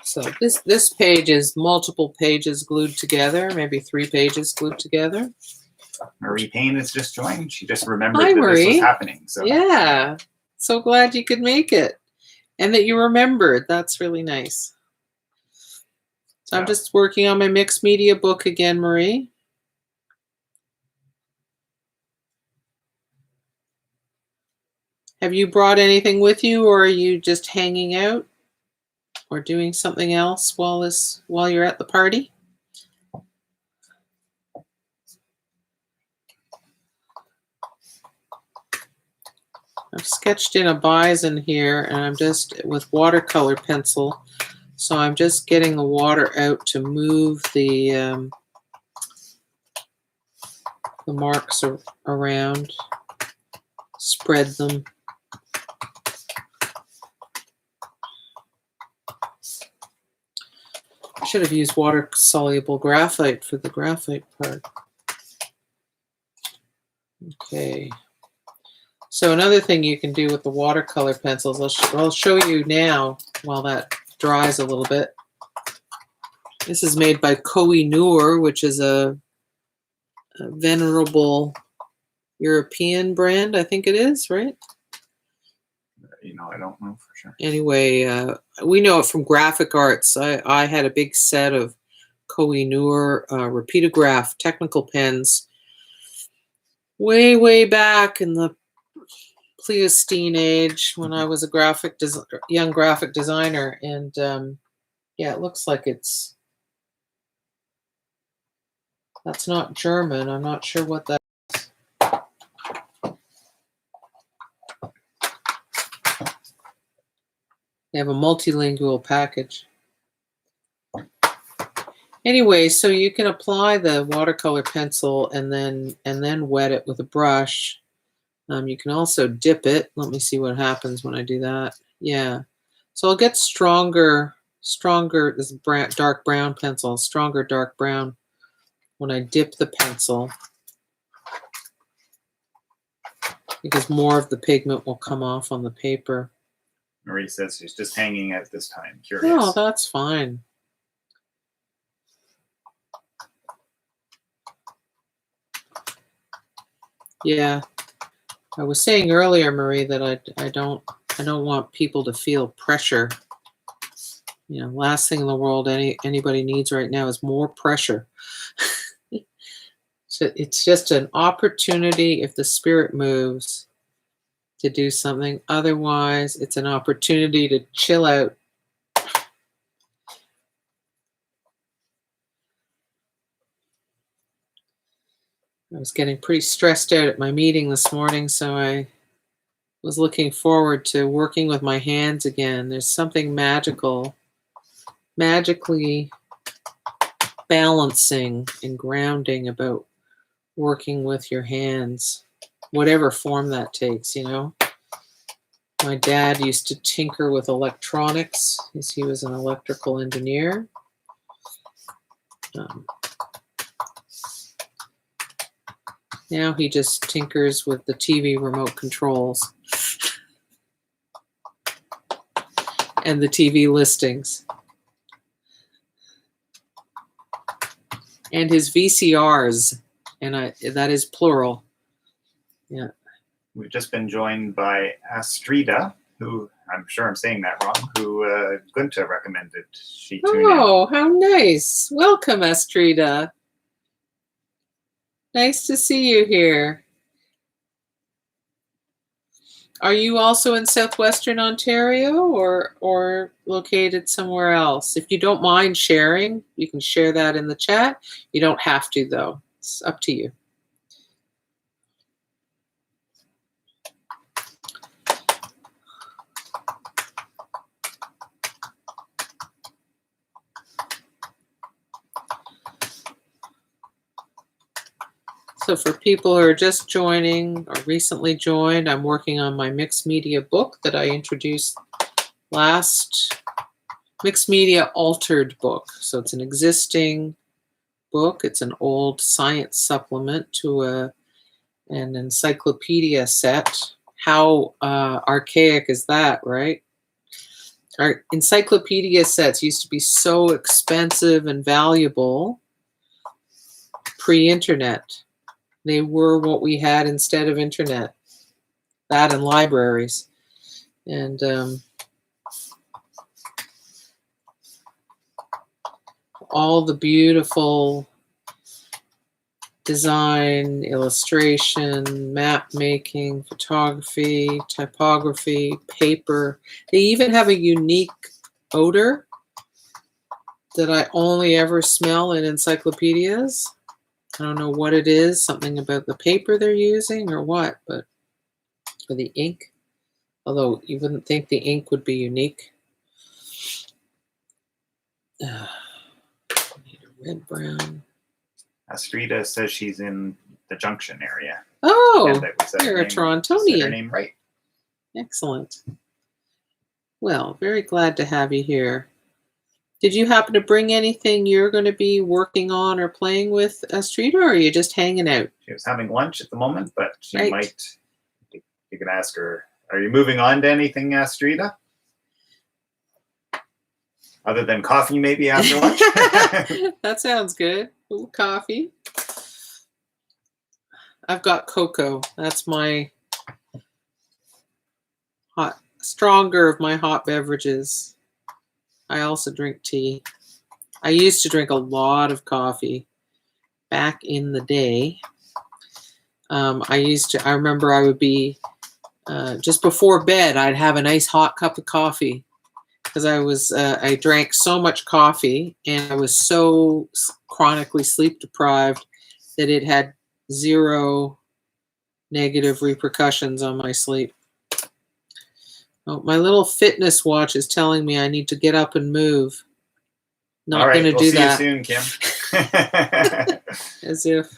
So this page is multiple pages glued together, maybe 3 pages glued together. Marie Payne has just joined. She just remembered Hi, that Marie. this was happening. So yeah, so glad you could make it and that you remembered. That's really nice. So yeah. I'm just working on my mixed media book again, Marie. Have you brought anything with you, or are you just hanging out or doing something else while you're at the party? I've sketched in a bison here, and I'm just with watercolor pencil. So I'm just getting the water out to move the marks around, spread them. I should have used water-soluble graphite for the graphite part. Okay. So another thing you can do with the watercolor pencils, I'll show you now while that dries a little bit. This is made by Koh-i-Noor, which is a venerable European brand, I think it is, right? You know, I don't know for sure. Anyway, we know it from graphic arts. I had a big set of Koh-i-Noor repeatograph technical pens way back in the Pleistocene age when I was a young graphic designer, and yeah, it looks like that's not German. I'm not sure what that is. They have a multilingual package. Anyway, so you can apply the watercolor pencil and then wet it with a brush. You can also dip it. Let me see what happens when I do that. Yeah. So I'll get stronger, this dark brown pencil, stronger dark brown when I dip the pencil, because more of the pigment will come off on the paper. Marie says she's just hanging out this time. Curious. Oh, that's fine. Yeah. I was saying earlier, Marie, that I don't want people to feel pressure. You know, last thing in the world anybody needs right now is more pressure. So it's just an opportunity, if the spirit moves, to do something. Otherwise, it's an opportunity to chill out. I was getting pretty stressed out at my meeting this morning, so I was looking forward to working with my hands again. There's something magically balancing and grounding about working with your hands, whatever form that takes, you know. My dad used to tinker with electronics, as he was an electrical engineer. Now he just tinkers with the TV remote controls and the TV listings and his VCRs, and that is plural. Yeah. We've just been joined by Astrida, who I'm sure I'm saying that wrong, who Gunta recommended she tune in. Oh, how nice. Welcome, Astrida. Nice to see you here. Are you also in southwestern Ontario or located somewhere else? If you don't mind sharing, you can share that in the chat. You don't have to, though. It's up to you. So for people who are just joining or recently joined, I'm working on my mixed media book that I introduced last, mixed media altered book. So it's an existing book. It's an old science supplement to an encyclopedia set. How archaic is that, right? Our encyclopedia sets used to be so expensive and valuable pre-internet. They were what we had instead of internet, that and libraries. And all the beautiful design, illustration, map making, photography, typography, paper. They even have a unique odor that I only ever smell in encyclopedias. I don't know what it is, something about the paper they're using or what, but or the ink. Although you wouldn't think the ink would be unique. Need a red brown. Astrida says she's in the Junction area. Oh, Yeah, you're a Torontonian. Said her name right. Excellent. Well, very glad to have you here. Did you happen to bring anything you're going to be working on or playing with, Astrida, or are you just hanging out? She was having lunch at the moment, but she Right. might. You can ask her. Are you moving on to anything, Astrida? Other than coffee, maybe after lunch. That sounds good. Ooh, coffee. I've got cocoa. That's my stronger of my hot beverages. I also drink tea. I used to drink a lot of coffee back in the day. I remember I would be, just before bed, I'd have a nice hot cup of coffee because I drank so much coffee and I was so chronically sleep deprived that it had zero negative repercussions on my sleep. Oh, my little fitness watch is telling me I need to get up and move. Not going to do that. See you soon, Kim. As if.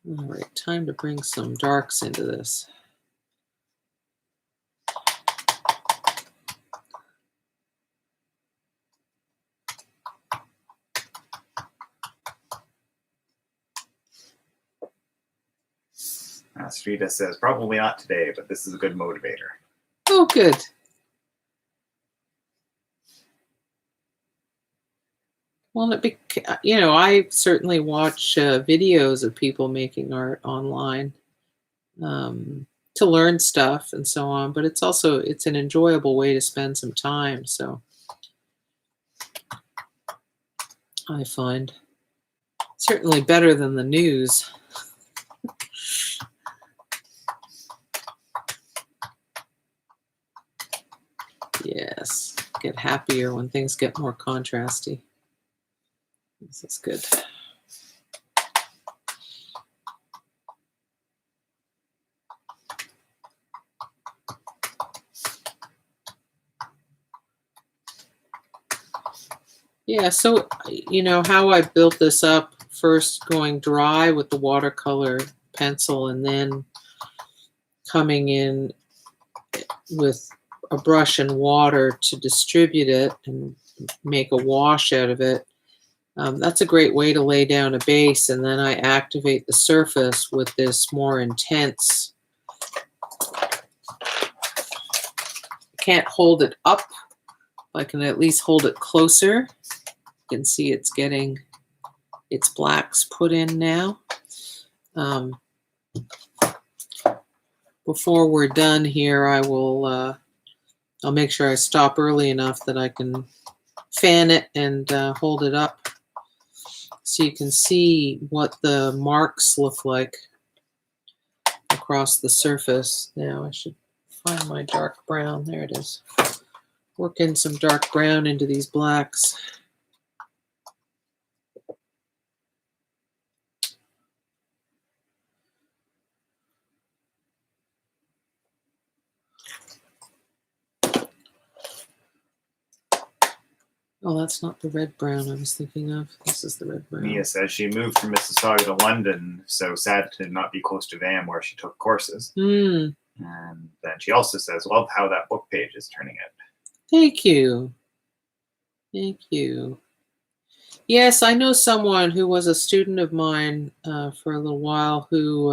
All right, time to bring some darks into this. Astrida says, probably not today, but this is a good motivator. Oh, good. Well, I certainly watch videos of people making art online to learn stuff and so on, but it's an enjoyable way to spend some time, so I find. Certainly better than the news. Yes, get happier when things get more contrasty. This is good. Yeah, so you know how I built this up, first going dry with the watercolor pencil and then coming in with a brush and water to distribute it and make a wash out of it. That's a great way to lay down a base, and then I activate the surface with this more intense. I can't hold it up. I can at least hold it closer. You can see it's getting its blacks put in now. Before we're done here, I will I'll make sure I stop early enough that I can fan it and hold it up so you can see what the marks look like across the surface. Now I should find my dark brown. There it is. Work in some dark brown into these blacks. Oh, that's not the red brown I was thinking of. This is the red brown. Mia says she moved from Mississauga to London, so sad to not be close to Vam where she took courses. Mm. And then she also says, love how that book page is turning out. Thank you. Thank you. Yes, I know someone who was a student of mine for a little while who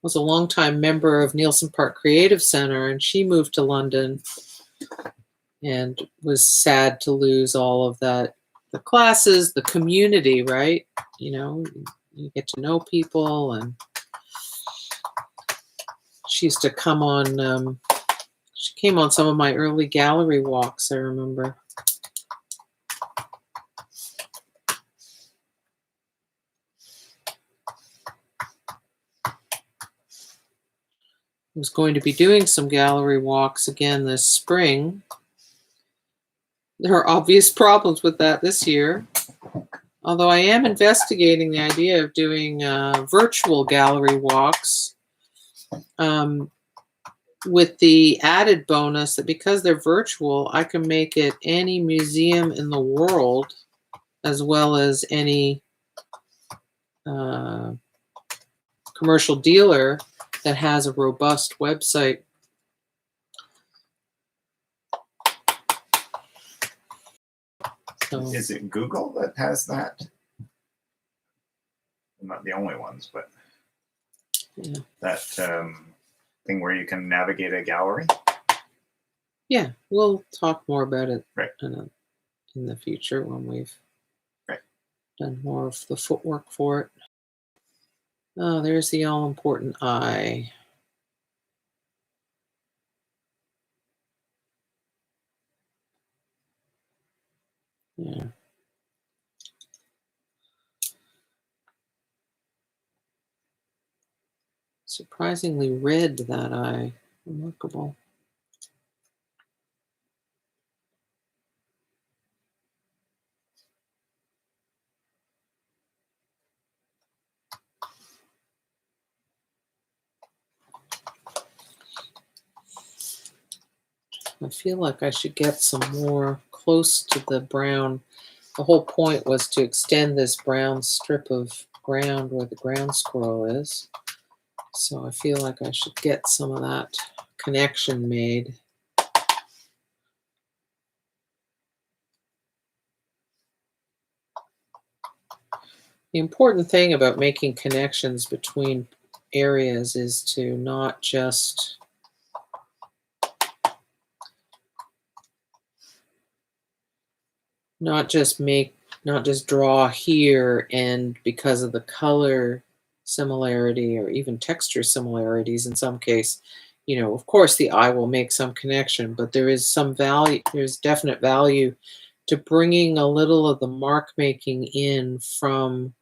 was a longtime member of Nielsen Park Creative Center, and she moved to London and was sad to lose all of that, the classes, the community, right? You know, you get to know people, and she used to come on, she came on some of my early gallery walks, I remember. I was going to be doing some gallery walks again this spring. There are obvious problems with that this year, although I am investigating the idea of doing virtual gallery walks with the added bonus that because they're virtual, I can make it any museum in the world as well as any commercial dealer that has a robust website. So, is it Google that has that? Not the only ones, but yeah. That thing where you can navigate a gallery. Yeah, we'll talk more about it right. in the future when we've right. done more of the footwork for it. Oh, there's the all-important eye. Yeah. Surprisingly red, that eye. Remarkable. I feel like I should get some more close to the brown. The whole point was to extend this brown strip of ground where the ground squirrel is. So I feel like I should get some of that connection made. The important thing about making connections between areas is to not just draw here and because of the color similarity or even texture similarities in some case, you know, of course the eye will make some connection, but there is some value, there's definite value to bringing a little of the mark making in from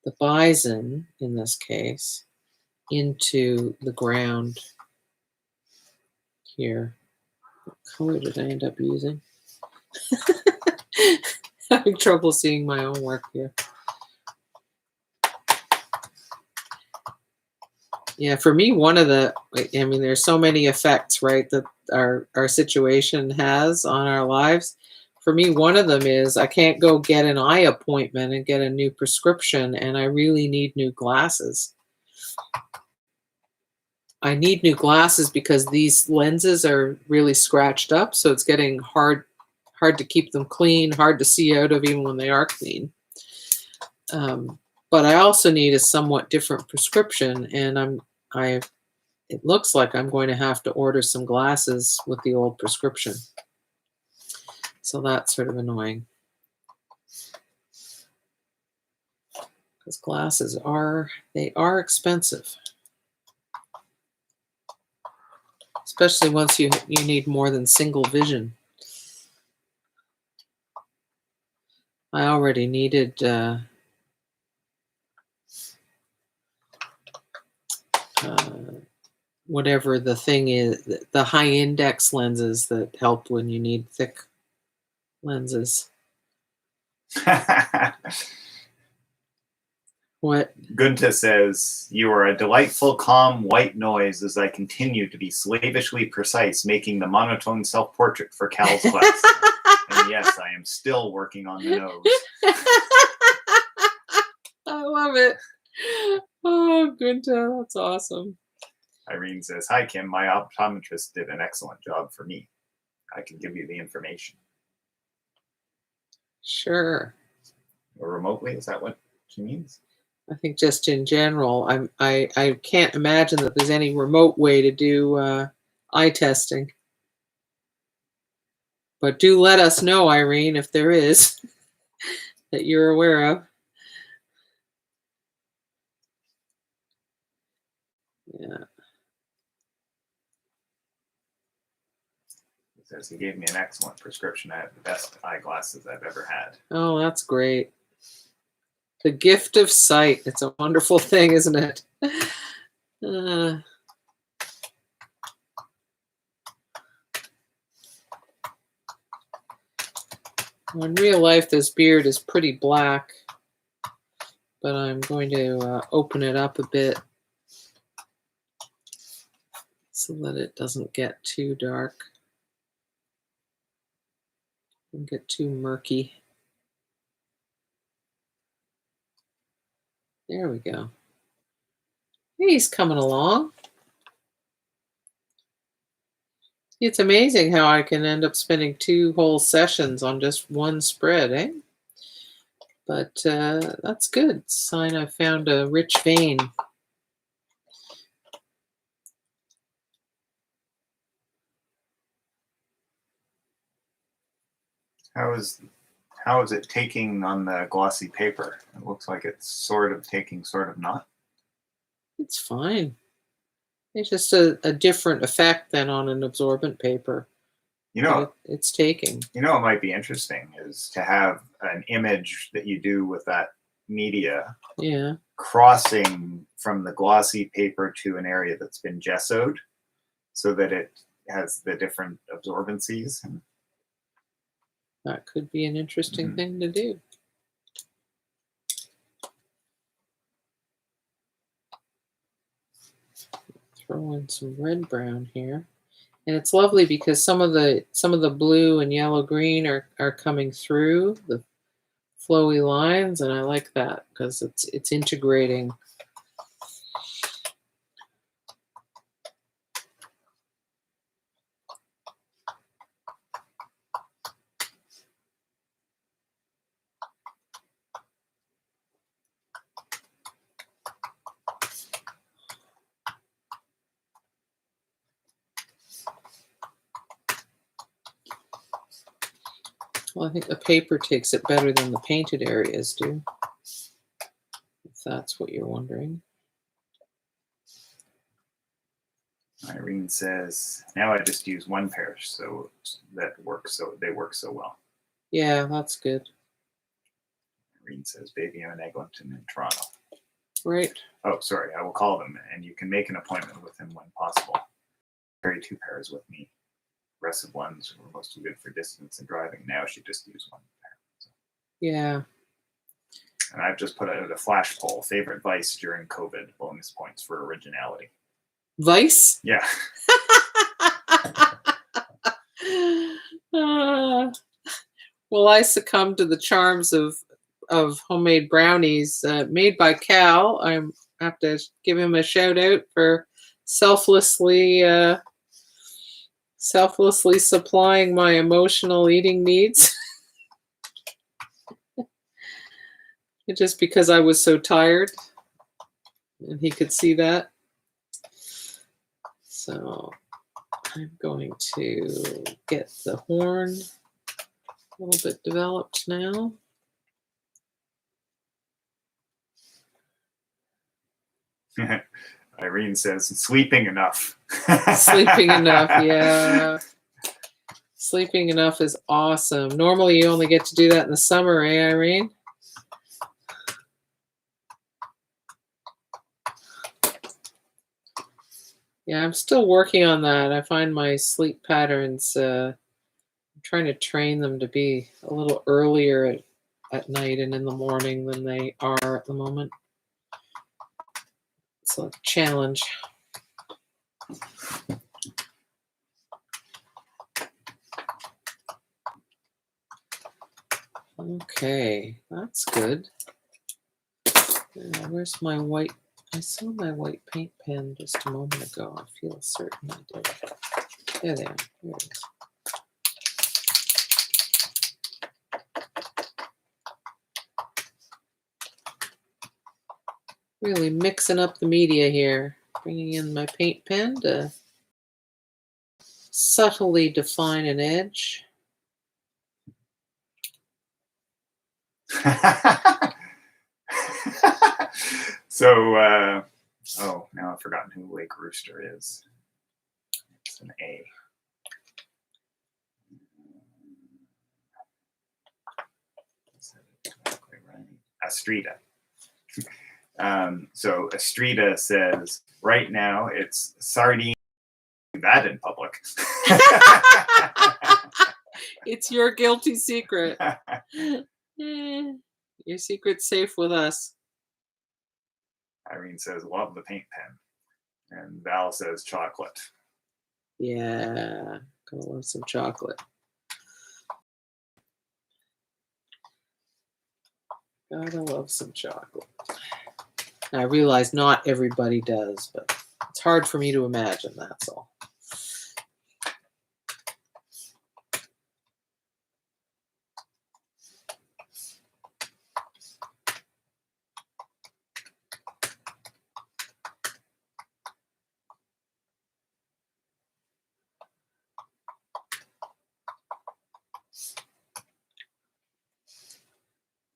the Bison, in this case, into the ground here. What color did I end up using? Having trouble seeing my own work here. Yeah, for me, one of the, I mean, there's so many effects, right, that our situation has on our lives. For me, one of them is I can't go get an eye appointment and get a new prescription, and I really need new glasses. I need new glasses because these lenses are really scratched up, so it's getting hard to keep them clean, hard to see out of even when they are clean. But I also need a somewhat different prescription, and it looks like I'm going to have to order some glasses with the old prescription. So that's sort of annoying. Because glasses are expensive. Especially once you need more than single vision. I already needed whatever the thing is, the high index lenses that help when you need thick lenses. What? Gunta says, "You are a delightful, calm, white noise as I continue to be slavishly precise, making the monotone self-portrait for Cal's class. And yes, I am still working on the nose." I love it. Oh, Gunta, that's awesome. Irene says, "Hi, Kim. My optometrist did an excellent job for me. I can give you the information." Sure. Or remotely, is that what she means? I think just in general, I can't imagine that there's any remote way to do eye testing. But do let us know, Irene, if there is that you're aware of. Yeah. He says he gave me an excellent prescription. I have the best eyeglasses I've ever had. Oh, that's great. The gift of sight. It's a wonderful thing, isn't it? In real life, this beard is pretty black, but I'm going to open it up a bit so that it doesn't get too dark and get too murky. There we go. He's coming along. It's amazing how I can end up spending 2 whole sessions on just one spread, eh? But that's good. Sign I found a rich vein. How is it taking on the glossy paper? It looks like it's sort of taking, sort of not. It's fine. It's just a different effect than on an absorbent paper. You know, it's taking. You know, what might be interesting is to have an image that you do with that media, Yeah, crossing from the glossy paper to an area that's been gessoed, so that it has the different absorbencies. that could be an interesting thing to do. Throw in some red brown here. And it's lovely because some of the blue and yellow green are coming through the flowy lines, and I like that because it's integrating. Well, I think the paper takes it better than the painted areas do, if that's what you're wondering. Irene says, "Now I just use one pair, so that works. So they work so well." Yeah, that's good. Irene says, baby, I'm in Eglinton in Toronto. Right. Oh, sorry. I will call them, and you can make an appointment with him when possible. Carry 2 pairs with me. Aggressive ones were mostly good for distance and driving. Now she just used 1 pair. So. Yeah. And I've just put out a flash poll. Favorite vice during COVID? Bonus points for originality. Vice? Yeah. Well, I succumb to the charms of homemade brownies made by Cal. I have to give him a shout out for selflessly supplying my emotional eating needs. Just because I was so tired, and he could see that. So I'm going to get the horn a little bit developed now. Irene says, sleeping enough. Sleeping enough, yeah. Sleeping enough is awesome. Normally you only get to do that in the summer, eh, Irene? Yeah, I'm still working on that. I find my sleep patterns, I'm trying to train them to be a little earlier at night and in the morning than they are at the moment. It's a challenge. Okay, that's good. Where's my white? I saw my white paint pen just a moment ago. I feel certain I did. There they are. Here it is. Really mixing up the media here. Bringing in my paint pen to subtly define an edge. So, oh, now I've forgotten who Lake Rooster is. It's an A. Astrida. So Astrida says, right now it's sardine that in public. It's your guilty secret. Your secret's safe with us. Irene says, love the paint pen. And Val says, chocolate. Yeah, gonna love some chocolate. Gotta love some chocolate. I realize not everybody does, but it's hard for me to imagine, that's all.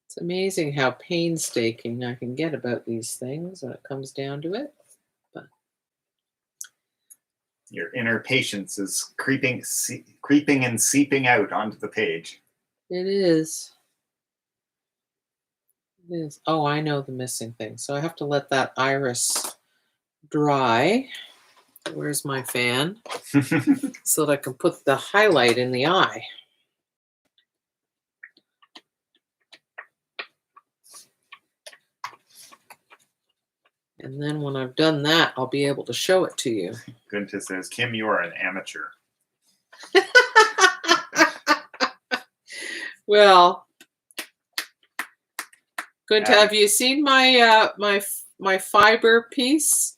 It's amazing how painstaking I can get about these things when it comes down to it. But your inner patience is creeping and seeping out onto the page. it is. It is. Oh, I know the missing thing. So I have to let that iris dry. Where's my fan? So that I can put the highlight in the eye. And then when I've done that, I'll be able to show it to you. Gunta says, Kim, you are an amateur. Well, Gunta, have you seen my my fiber piece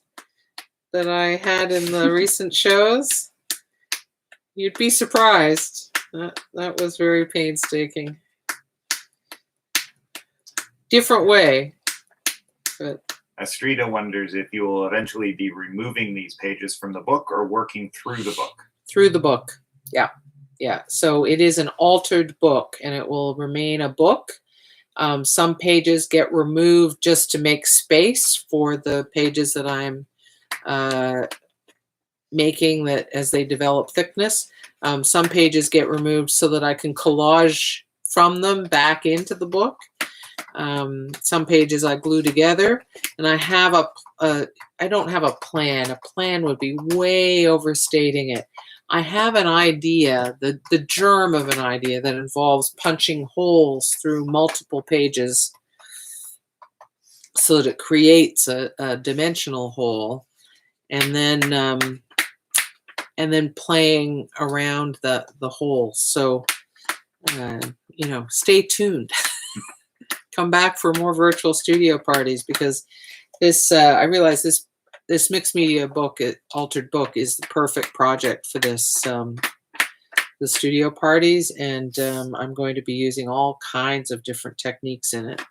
that I had in the recent shows? You'd be surprised. That was very painstaking. Different way, but Astrida wonders if you will eventually be removing these pages from the book or working through the book. Through the book, yeah. Yeah, so it is an altered book, and it will remain a book. Some pages get removed just to make space for the pages that I'm making that as they develop thickness. Some pages get removed so that I can collage from them back into the book. Some pages I glue together, and I have I don't have a plan. A plan would be way overstating it. I have an idea, the germ of an idea that involves punching holes through multiple pages so that it creates a dimensional hole, and then playing around the hole. So, you know, stay tuned. Come back for more virtual studio parties, because this I realize this mixed media book, altered book, is the perfect project for this the studio parties, and I'm going to be using all kinds of different techniques in it.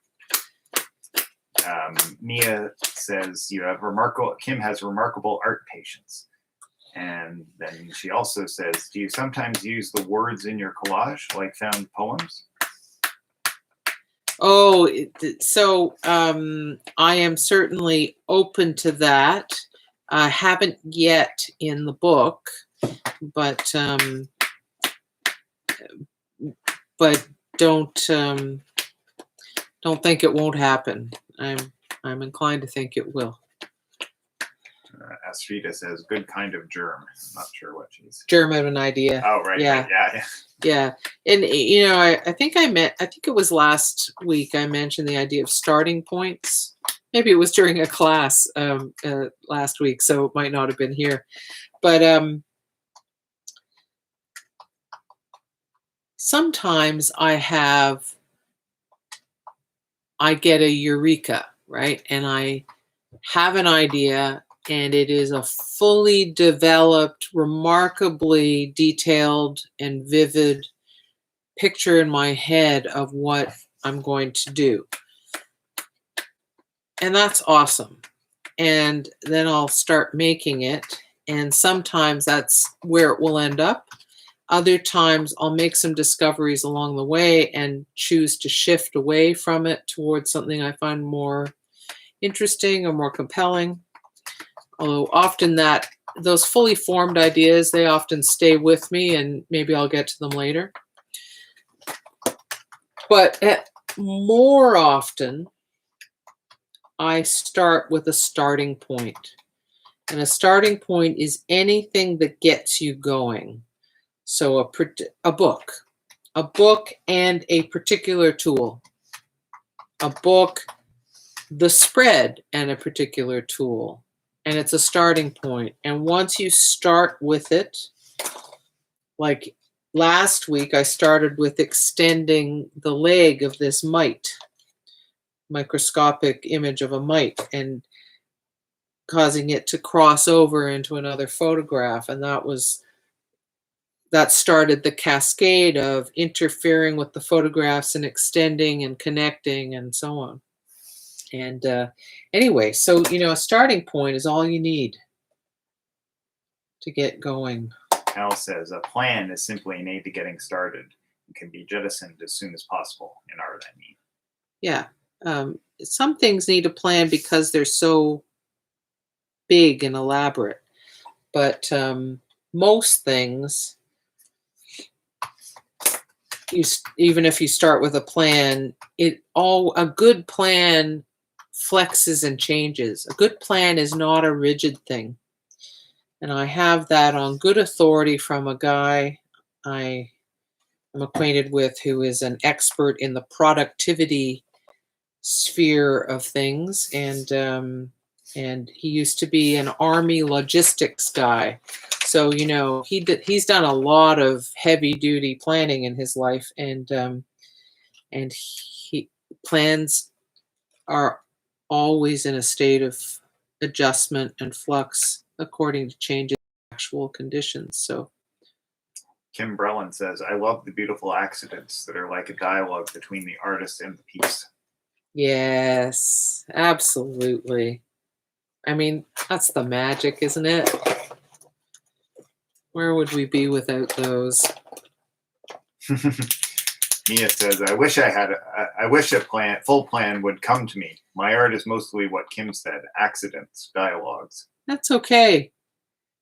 Mia says Kim has remarkable art patience. And then she also says, do you sometimes use the words in your collage, like found poems? Oh, so I am certainly open to that. I haven't yet in the book, but don't think it won't happen. I'm inclined to think it will. Astrida says, good kind of germ. I'm not sure what she's. Germ of an idea. Oh, right. Yeah. Right, yeah. Yeah. And, you know, I think it was last week I mentioned the idea of starting points. Maybe it was during a class last week, so it might not have been here. But sometimes I get a eureka, right? And I have an idea, and it is a fully developed, remarkably detailed and vivid picture in my head of what I'm going to do. And that's awesome. And then I'll start making it. And sometimes that's where it will end up. Other times I'll make some discoveries along the way and choose to shift away from it towards something I find more interesting or more compelling. Although often those fully formed ideas, they often stay with me, and maybe I'll get to them later. But more often, I start with a starting point. And a starting point is anything that gets you going. So a book and a particular tool. A book, the spread, and a particular tool. And it's a starting point. And once you start with it, like last week, I started with extending the leg of this mite, microscopic image of a mite, and causing it to cross over into another photograph. And that started the cascade of interfering with the photographs and extending and connecting and so on. And anyway, so, you know, a starting point is all you need to get going. Al says, a plan is simply an aid to getting started and can be jettisoned as soon as possible in art, I mean. Yeah. Some things need a plan because they're so big and elaborate. But most things, even if you start with a plan, a good plan flexes and changes. A good plan is not a rigid thing. And I have that on good authority from a guy I am acquainted with who is an expert in the productivity sphere of things. And he used to be an Army logistics guy. So, you know, he's done a lot of heavy duty planning in his life, and plans are always in a state of adjustment and flux according to changes in actual conditions. So Kim Brellan says, I love the beautiful accidents that are like a dialogue between the artist and the piece. yes, absolutely. I mean, that's the magic, isn't it? Where would we be without those? Mia says, I wish a full plan would come to me. My art is mostly what Kim said, accidents, dialogues. That's okay.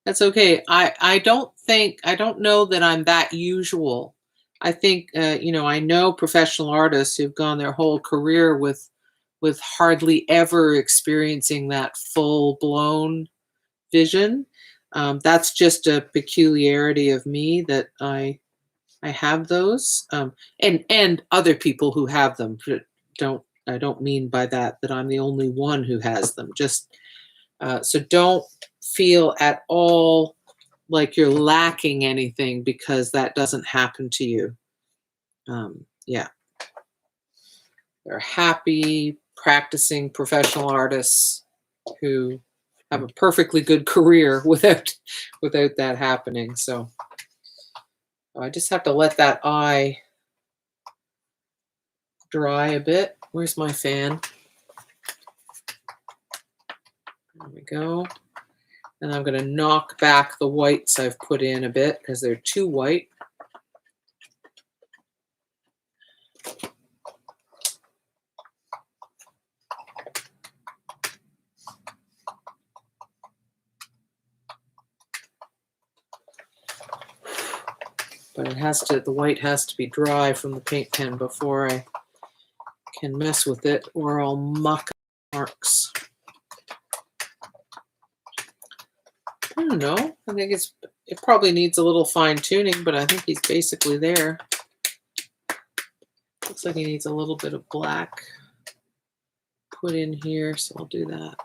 That's okay. I don't know that I'm that usual. I think, I know professional artists who've gone their whole career with hardly ever experiencing that full blown vision. That's just a peculiarity of me that I have those, and other people who have them. But I don't mean by that that I'm the only one who has them. Just so don't feel at all like you're lacking anything because that doesn't happen to you. Yeah, they're happy practicing professional artists who have a perfectly good career without that happening. So I just have to let that eye dry a bit. Where's my fan? There we go. And I'm going to knock back the whites I've put in a bit because they're too white. But the white has to be dry from the paint pen before I can mess with it, or I'll muck marks. I don't know. I think it probably needs a little fine tuning, but I think he's basically there. Looks like he needs a little bit of black put in here, so I'll do that.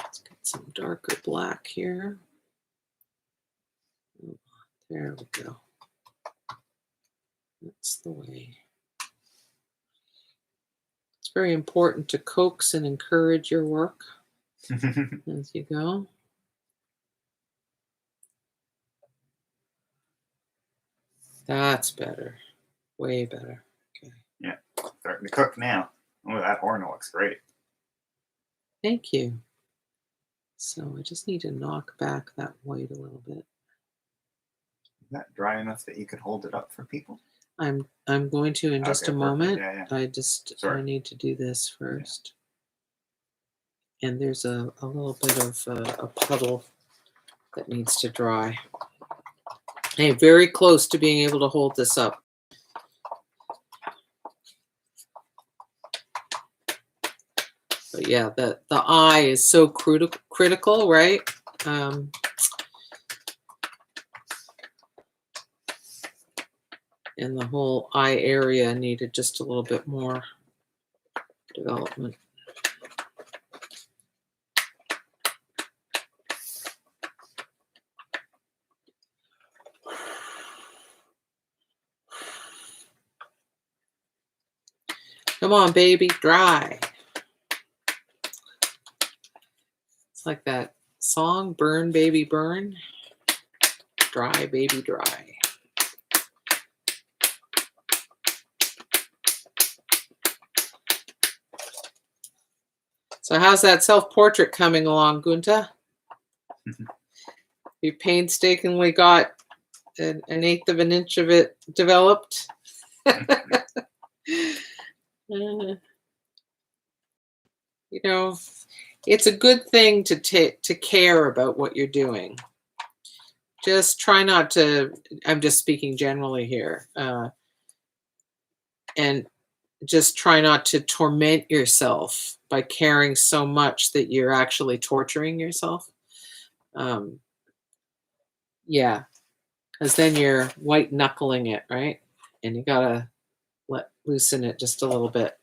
Let's get some darker black here. There we go. That's the way. It's very important to coax and encourage your work as you go. That's better. Way better. Okay. Yeah, starting to cook now. Oh, that horn looks great. Thank you. So I just need to knock back that white a little bit. Is that dry enough that you could hold it up for people? I'm going to in just a moment. Yeah. I need to do this first. Yeah. And there's a little bit of a puddle that needs to dry. I'm very close to being able to hold this up. But yeah, the eye is so critical, right? And the whole eye area needed just a little bit more development. Come on, baby, dry. It's like that song, Burn, Baby, Burn. Dry, baby, dry. So how's that self-portrait coming along, Gunta? You painstakingly got an eighth of an inch of it developed. It's a good thing to care about what you're doing. Just try not to, I'm just speaking generally here, and just try not to torment yourself by caring so much that you're actually torturing yourself. Yeah, because then you're white knuckling it, right? And you gotta loosen it just a little bit.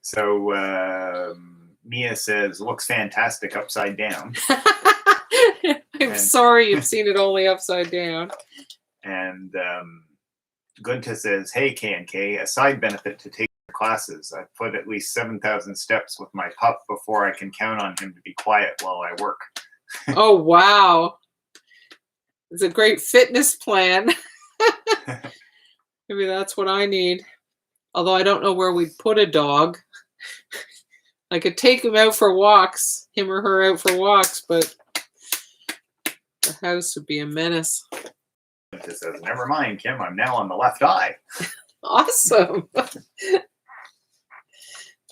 So Mia says, looks fantastic upside down. I'm sorry you've seen it only upside down. And Gunta says, hey, K&K, a side benefit to take your classes. I've put at least 7,000 steps with my pup before I can count on him to be quiet while I work. Oh, wow. It's a great fitness plan. Maybe that's what I need. Although I don't know where we'd put a dog. I could take him out for walks him or her out for walks, but the house would be a menace. It just says, never mind, Kim, I'm now on the left eye. Awesome.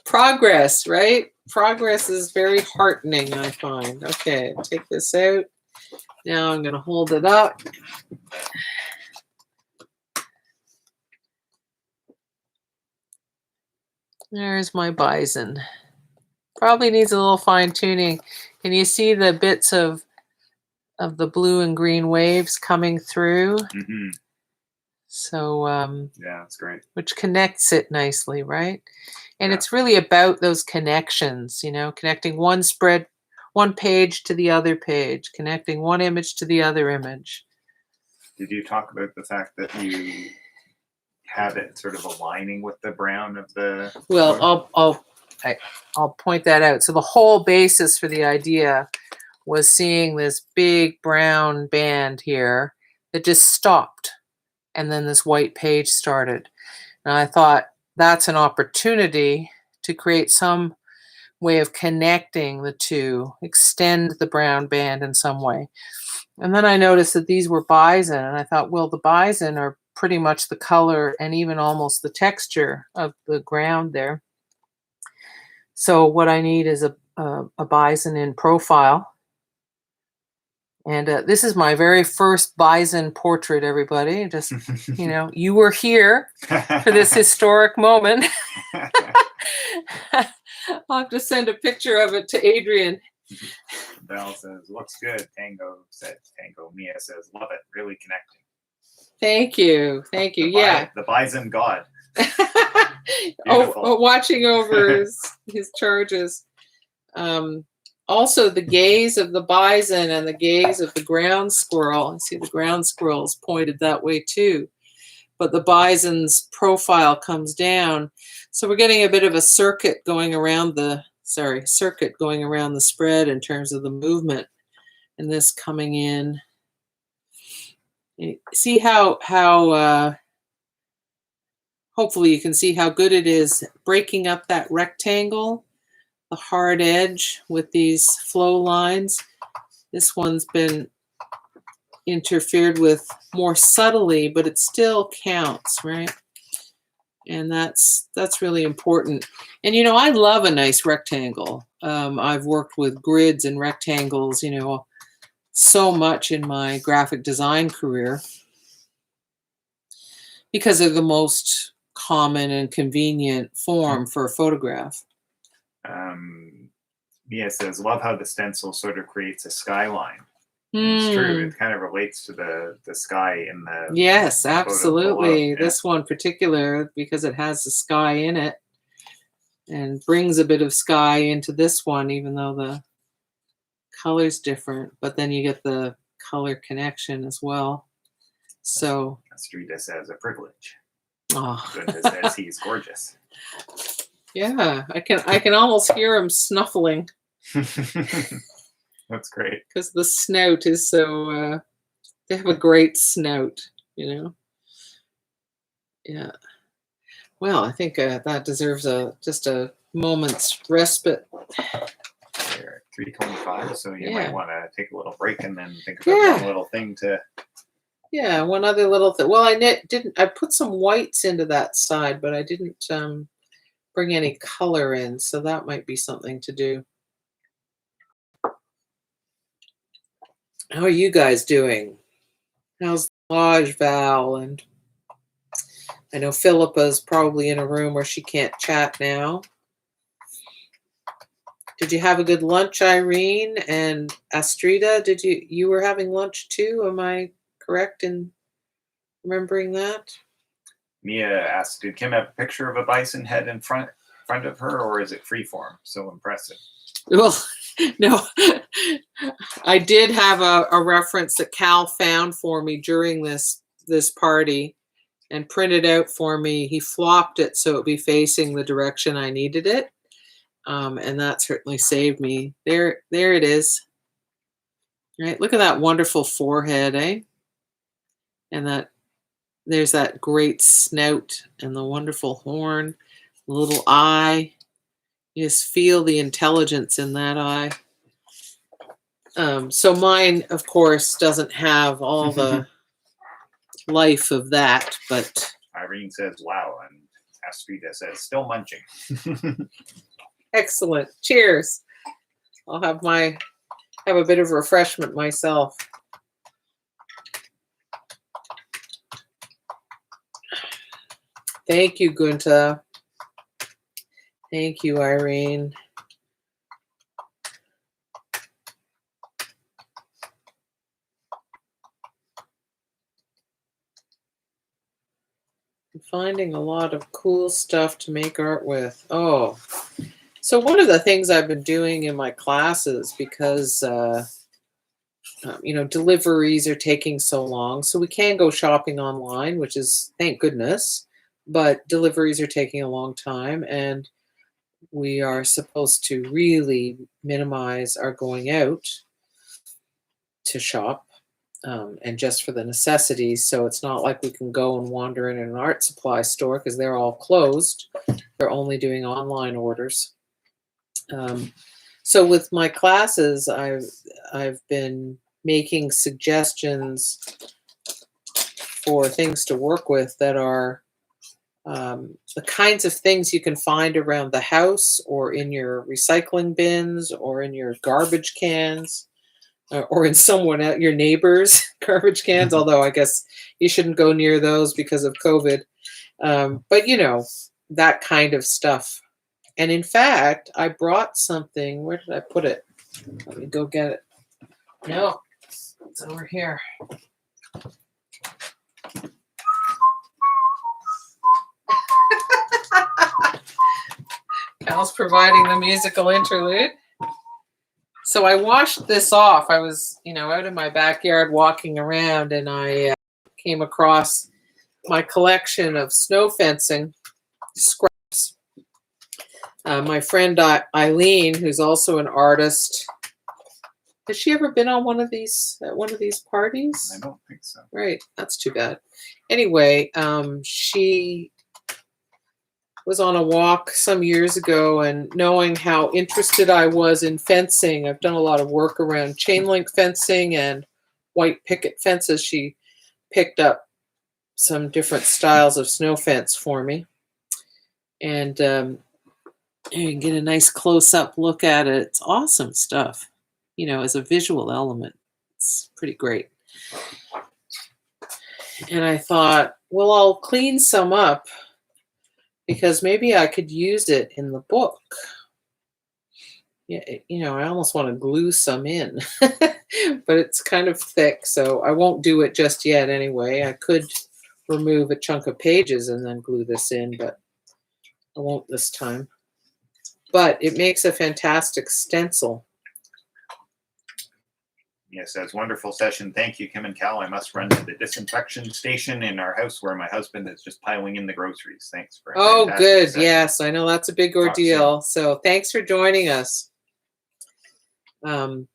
Progress, right? Progress is very heartening, I find. Okay, take this out. Now I'm going to hold it up. There's my bison. Probably needs a little fine tuning. Can you see the bits of the blue and green waves coming through? Mm-hmm. So, yeah, that's great. Which connects it nicely, right? And Yeah. it's really about those connections, you know, connecting one page to the other page, connecting one image to the other image. Did you talk about the fact that you have it sort of aligning with the brown of the? Well, I'll point that out. So the whole basis for the idea was seeing this big brown band here that just stopped, and then this white page started. And I thought that's an opportunity to create some way of connecting the two, extend the brown band in some way. And then I noticed that these were bison, and I thought, well, the bison are pretty much the color and even almost the texture of the ground there. So what I need is a bison in profile. And this is my very first bison portrait, everybody. Just, you know, you were here for this historic moment. I'll have to send a picture of it to Adrian. Val says, looks good. Tango says, Tango. Mia says, love it. Really connecting. Thank you. Thank you. Yeah. The bison god. Watching over his charges. Also, the gaze of the bison and the gaze of the ground squirrel. I see the ground squirrel is pointed that way too. But the bison's profile comes down. So we're getting a bit of a circuit going around the spread in terms of the movement. And this coming in. See how hopefully you can see how good it is breaking up that rectangle, the hard edge with these flow lines. This one's been interfered with more subtly, but it still counts, right? And that's really important. And you know, I love a nice rectangle. I've worked with grids and rectangles, you know, so much in my graphic design career because they're the most common and convenient form for a photograph. Mia says, love how the stencil sort of creates a skyline. It's true. It kind of relates to the sky in the yes, absolutely. Yeah. This one particular, because it has the sky in it and brings a bit of sky into this one, even though the color's different, but then you get the color connection as well. So Astrida says a privilege. Oh. Goodness says he's gorgeous. Yeah, I can almost hear him snuffling. That's great. Because the snout is so, they have a great snout, you know. Yeah. Well, I think that deserves just a moment's respite. You're at 3:25, so you might want to take a little break and then think about one little thing to. Yeah, one other little thing. Well, I put some whites into that side, but I didn't bring any color in, so that might be something to do. How are you guys doing? How's the lodge, Val? And I know Philippa's probably in a room where she can't chat now. Did you have a good lunch, Irene and Astrida? You were having lunch too? Am I correct in remembering that? Mia asked, did Kim have a picture of a bison head in front of her, or is it freeform? So impressive. Well, no, I did have a reference that Cal found for me during this party and printed out for me. He flopped it so it would be facing the direction I needed it. And that certainly saved me. There it is. Right, look at that wonderful forehead, eh? And there's that great snout and the wonderful horn, little eye. You just feel the intelligence in that eye. So mine, of course, doesn't have all the life of that, but Irene says, wow. And Astrida says, still munching. excellent. Cheers. I'll have a bit of refreshment myself. Thank you, Gunta. Thank you, Irene. I'm finding a lot of cool stuff to make art with. Oh, so one of the things I've been doing in my classes, because deliveries are taking so long, so we can go shopping online, which is thank goodness, but deliveries are taking a long time, and we are supposed to really minimize our going out to shop, and just for the necessities. So it's not like we can go and wander in an art supply store because they're all closed. They're only doing online orders. So with my classes, I've been making suggestions for things to work with that are the kinds of things you can find around the house or in your recycling bins or in your garbage cans or in your neighbor's garbage cans, although I guess you shouldn't go near those because of COVID. But that kind of stuff. And in fact, I brought something. Where did I put it? Let me go get it. No, it's over here. Cal's providing the musical interlude. So I washed this off. I was, out in my backyard walking around, and I came across my collection of snow fencing scraps. My friend Eileen, who's also an artist, has she ever been on one of these parties? I don't think so. Right, that's too bad. Anyway, she was on a walk some years ago, and knowing how interested I was in fencing, I've done a lot of work around chain link fencing and white picket fences. She picked up some different styles of snow fence for me. And you can get a nice close-up look at it. It's awesome stuff, as a visual element. It's pretty great. And I thought, well, I'll clean some up because maybe I could use it in the book. Yeah, I almost want to glue some in, but it's kind of thick, so I won't do it just yet anyway. I could remove a chunk of pages and then glue this in, but I won't this time. But it makes a fantastic stencil. Yes, that's wonderful session. Thank you, Kim and Cal. I must run to the disinfection station in our house where my husband is just piling in the groceries. Thanks for good. session. Yes, I know that's a big ordeal. So thanks for joining us. So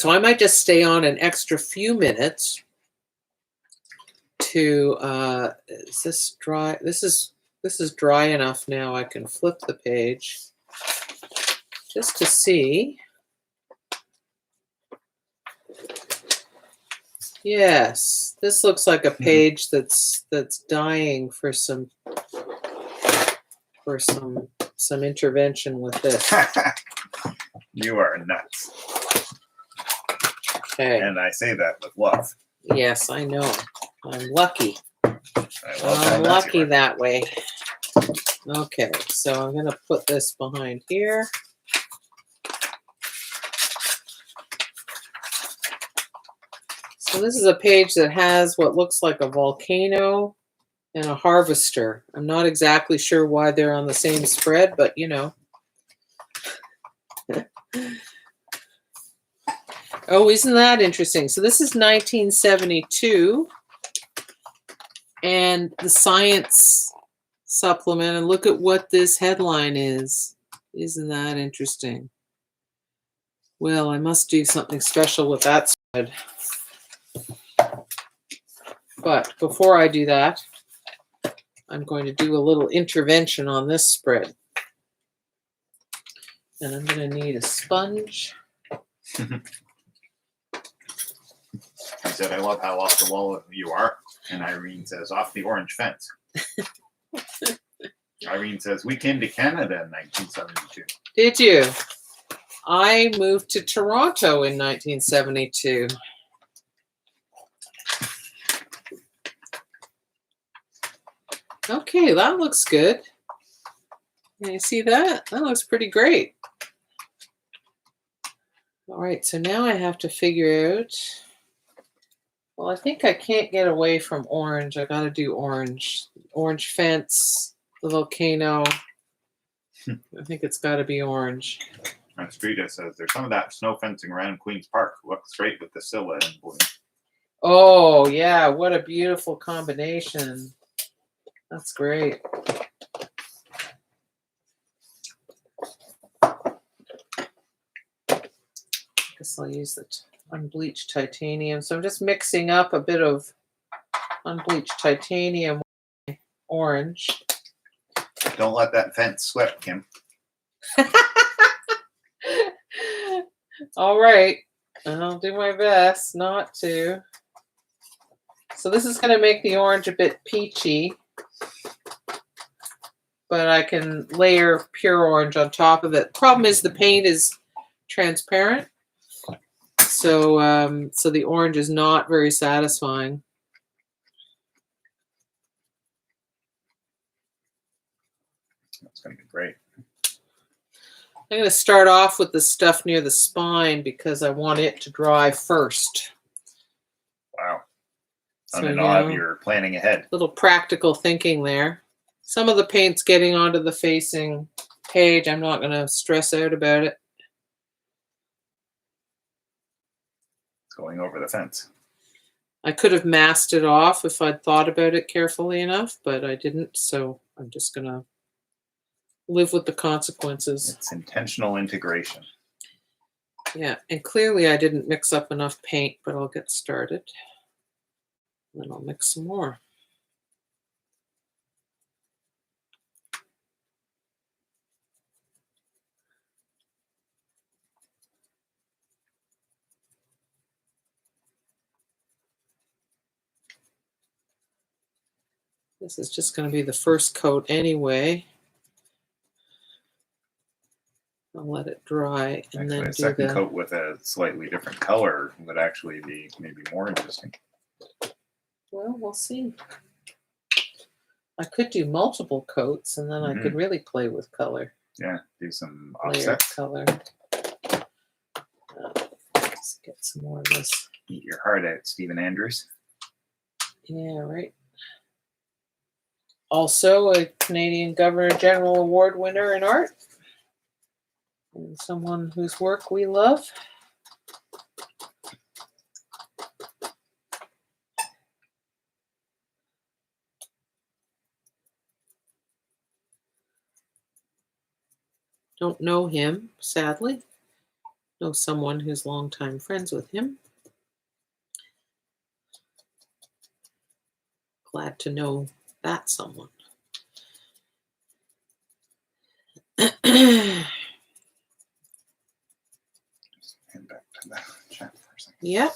I might just stay on an extra few minutes to is this dry? This is dry enough now. I can flip the page just to see. Yes, this looks like a page that's dying for some intervention with this. You are nuts. Okay. And I say that with love. Yes, I know. I'm lucky. I'm lucky that way. Okay, so I'm going to put this behind here. So this is a page that has what looks like a volcano and a harvester. I'm not exactly sure why they're on the same spread, but Oh, isn't that interesting? So this is 1972, and the science supplement, and look at what this headline is. Isn't that interesting? Well, I must do something special with that spread. But before I do that, I'm going to do a little intervention on this spread. And I'm going to need a sponge. I said, I love how off the wall you are. And Irene says, off the orange fence. Irene says, we came to Canada in 1972. Did you? I moved to Toronto in 1972. Okay, that looks good. Can you see that? That looks pretty great. All right, so now I have to figure out, well, I think I can't get away from orange. I got to do orange. Orange fence, the volcano. I think it's got to be orange. And Frida says, there's some of that snow fencing around Queen's Park. Looks great with the Scylla in bloom. Oh, yeah, what a beautiful combination. That's great. I guess I'll use the unbleached titanium. So I'm just mixing up a bit of unbleached titanium with orange. Don't let that fence slip, Kim. All right. I'll do my best not to. So this is going to make the orange a bit peachy. But I can layer pure orange on top of it. Problem is the paint is transparent. So, so the orange is not very satisfying. That's going to be great. I'm going to start off with the stuff near the spine because I want it to dry first. Wow. So, On and off, you're planning ahead. Little practical thinking there. Some of the paint's getting onto the facing page. I'm not going to stress out about it. Going over the fence. I could have masked it off if I'd thought about it carefully enough, but I didn't, so I'm just going to live with the consequences. It's intentional integration. Yeah, and clearly I didn't mix up enough paint, but I'll get started. Then I'll mix some more. This is just going to be the first coat anyway. I'll let it dry and Actually, then a do second the coat with a slightly different color would actually be maybe more interesting. Well, we'll see. I could do multiple coats and then I could really play with color. Yeah, do some Layer offsets. color. Let's get some more of this. Eat your heart out, Stephen Andrews. Yeah, right. Also a Canadian Governor General Award winner in art. And someone whose work we love. Don't know him, sadly. Know someone who's longtime friends with him. Glad to know that someone. Head back to the chat for a second. Yep.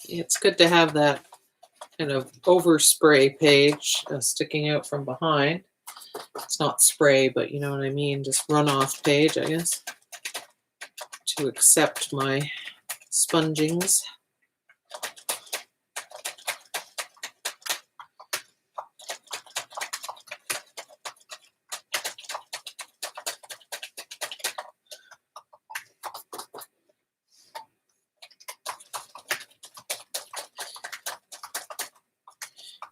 It's good to have that kind of overspray page sticking out from behind. It's not spray, but you know what I mean, just runoff page, I guess, to accept my spongings.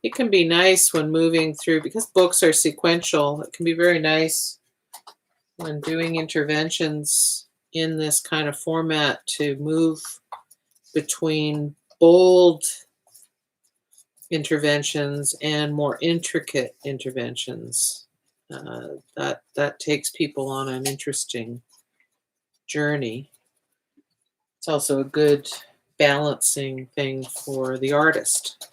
It can be nice when moving through, because books are sequential, it can be very nice when doing interventions in this kind of format to move between bold interventions and more intricate interventions. That takes people on an interesting journey. It's also a good balancing thing for the artist.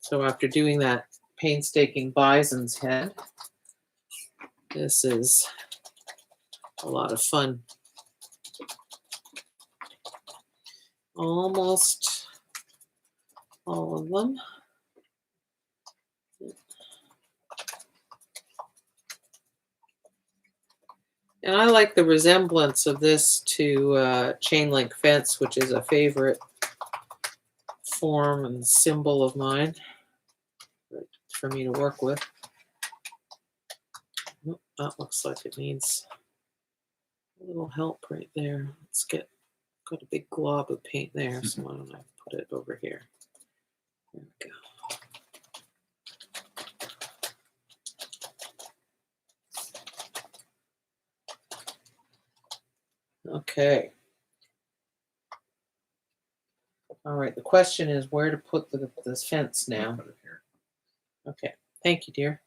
So after doing that painstaking bison's head, this is a lot of fun. Almost all of them. And I like the resemblance of this to chain link fence, which is a favorite form and symbol of mine for me to work with. Oh, that looks like it needs a little help right there. Let's got a big glob of paint there, so why don't I put it over here? There we go. Okay. All right. The question is where to put this fence now. Put it here. Okay. Thank you, dear.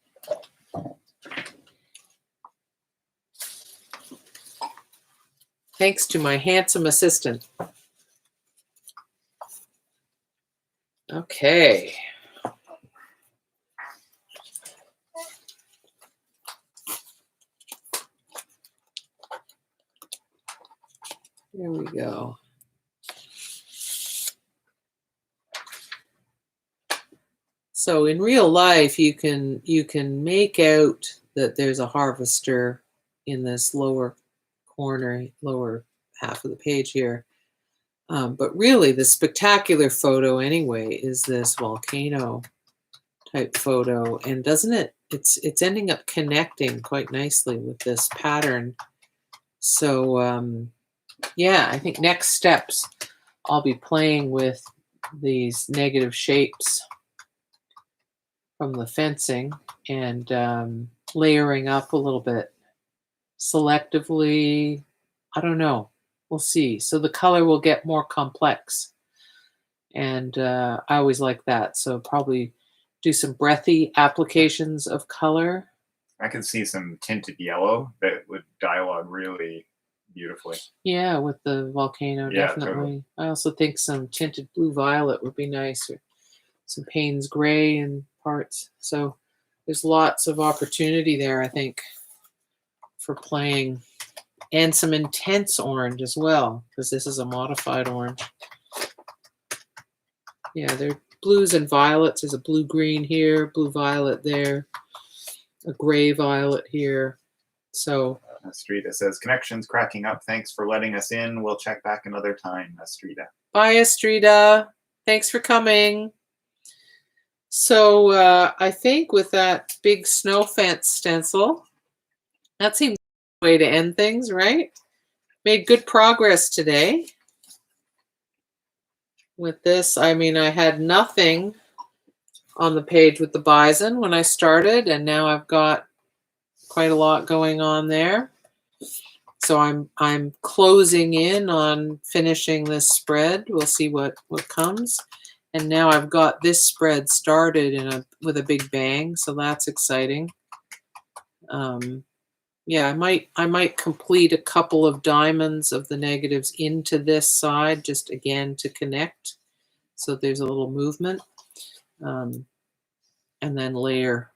Thanks to my handsome assistant. Okay. There we go. So in real life, you can make out that there's a harvester in this lower corner, lower half of the page here. But really, the spectacular photo anyway is this volcano type photo, and doesn't it? It's ending up connecting quite nicely with this pattern. So yeah, I think next steps, I'll be playing with these negative shapes from the fencing and layering up a little bit selectively. I don't know. We'll see. So the color will get more complex. And I always like that. So probably do some breathy applications of color. I could see some tinted yellow that would dialogue really beautifully. Yeah, with the volcano, Yeah, definitely. totally. I also think some tinted blue violet would be nice, or some Payne's gray in parts. So there's lots of opportunity there, I think, for playing. And some intense orange as well, because this is a modified orange. Yeah, they're blues and violets. There's a blue-green here, blue-violet there, a gray-violet here. So Estrida says, connections cracking up. Thanks for letting us in. We'll check back another time, Estrida. bye, Estrida. Thanks for coming. So I think with that big snow fence stencil, that seems a way to end things, right? Made good progress today with this. I mean, I had nothing on the page with the bison when I started, and now I've got quite a lot going on there. So I'm closing in on finishing this spread. We'll see what comes. And now I've got this spread started with a big bang, so that's exciting. Yeah, I might complete a couple of diamonds of the negatives into this side, just again to connect, so there's a little movement, and then layer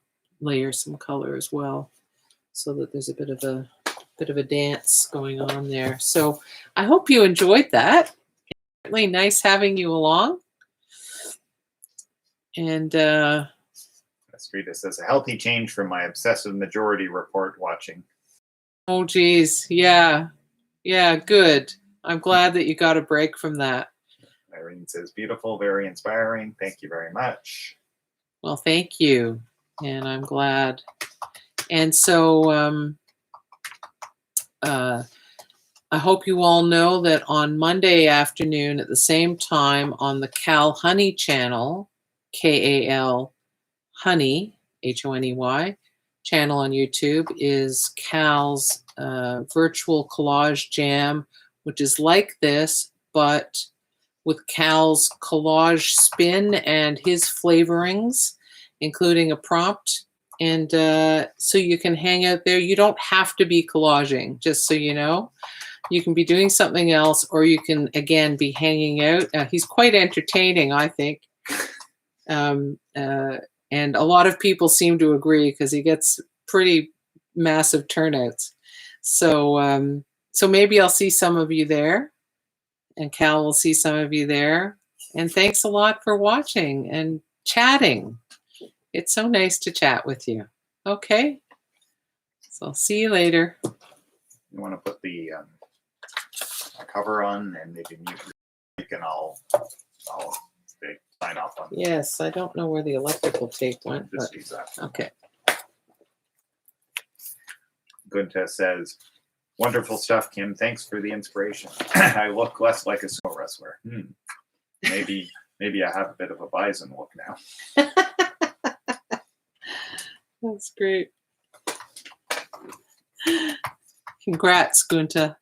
some color as well, so that there's a bit of a dance going on there. So I hope you enjoyed that. Really nice having you along. And Estrida says, a healthy change from my obsessive majority report watching. oh geez, yeah, good. I'm glad that you got a break from that. Irene says, beautiful, very inspiring. Thank you very much. Well, thank you, and I'm glad. And so I hope you all know that on Monday afternoon at the same time on the Cal Honey channel, K-A-L Honey, H-O-N-E-Y, channel on YouTube is Cal's virtual collage jam, which is like this, but with Cal's collage spin and his flavorings, including a prompt And so you can hang out there. You don't have to be collaging, just so you know. You can be doing something else, or you can, again, be hanging out. He's quite entertaining, I think. And a lot of people seem to agree because he gets pretty massive turnouts. So, so maybe I'll see some of you there, and Cal will see some of you there. And thanks a lot for watching and chatting. It's so nice to chat with you. Okay. So I'll see you later. You want to put the cover on and maybe mute, and I'll sign off on. Yes, I don't know where the electrical tape went. Just But, use that. okay. Gunta says, "Wonderful stuff, Kim. Thanks for the inspiration. I look less like a sumo wrestler. Maybe I have a bit of a Bison look now." That's great. Congrats, Gunta.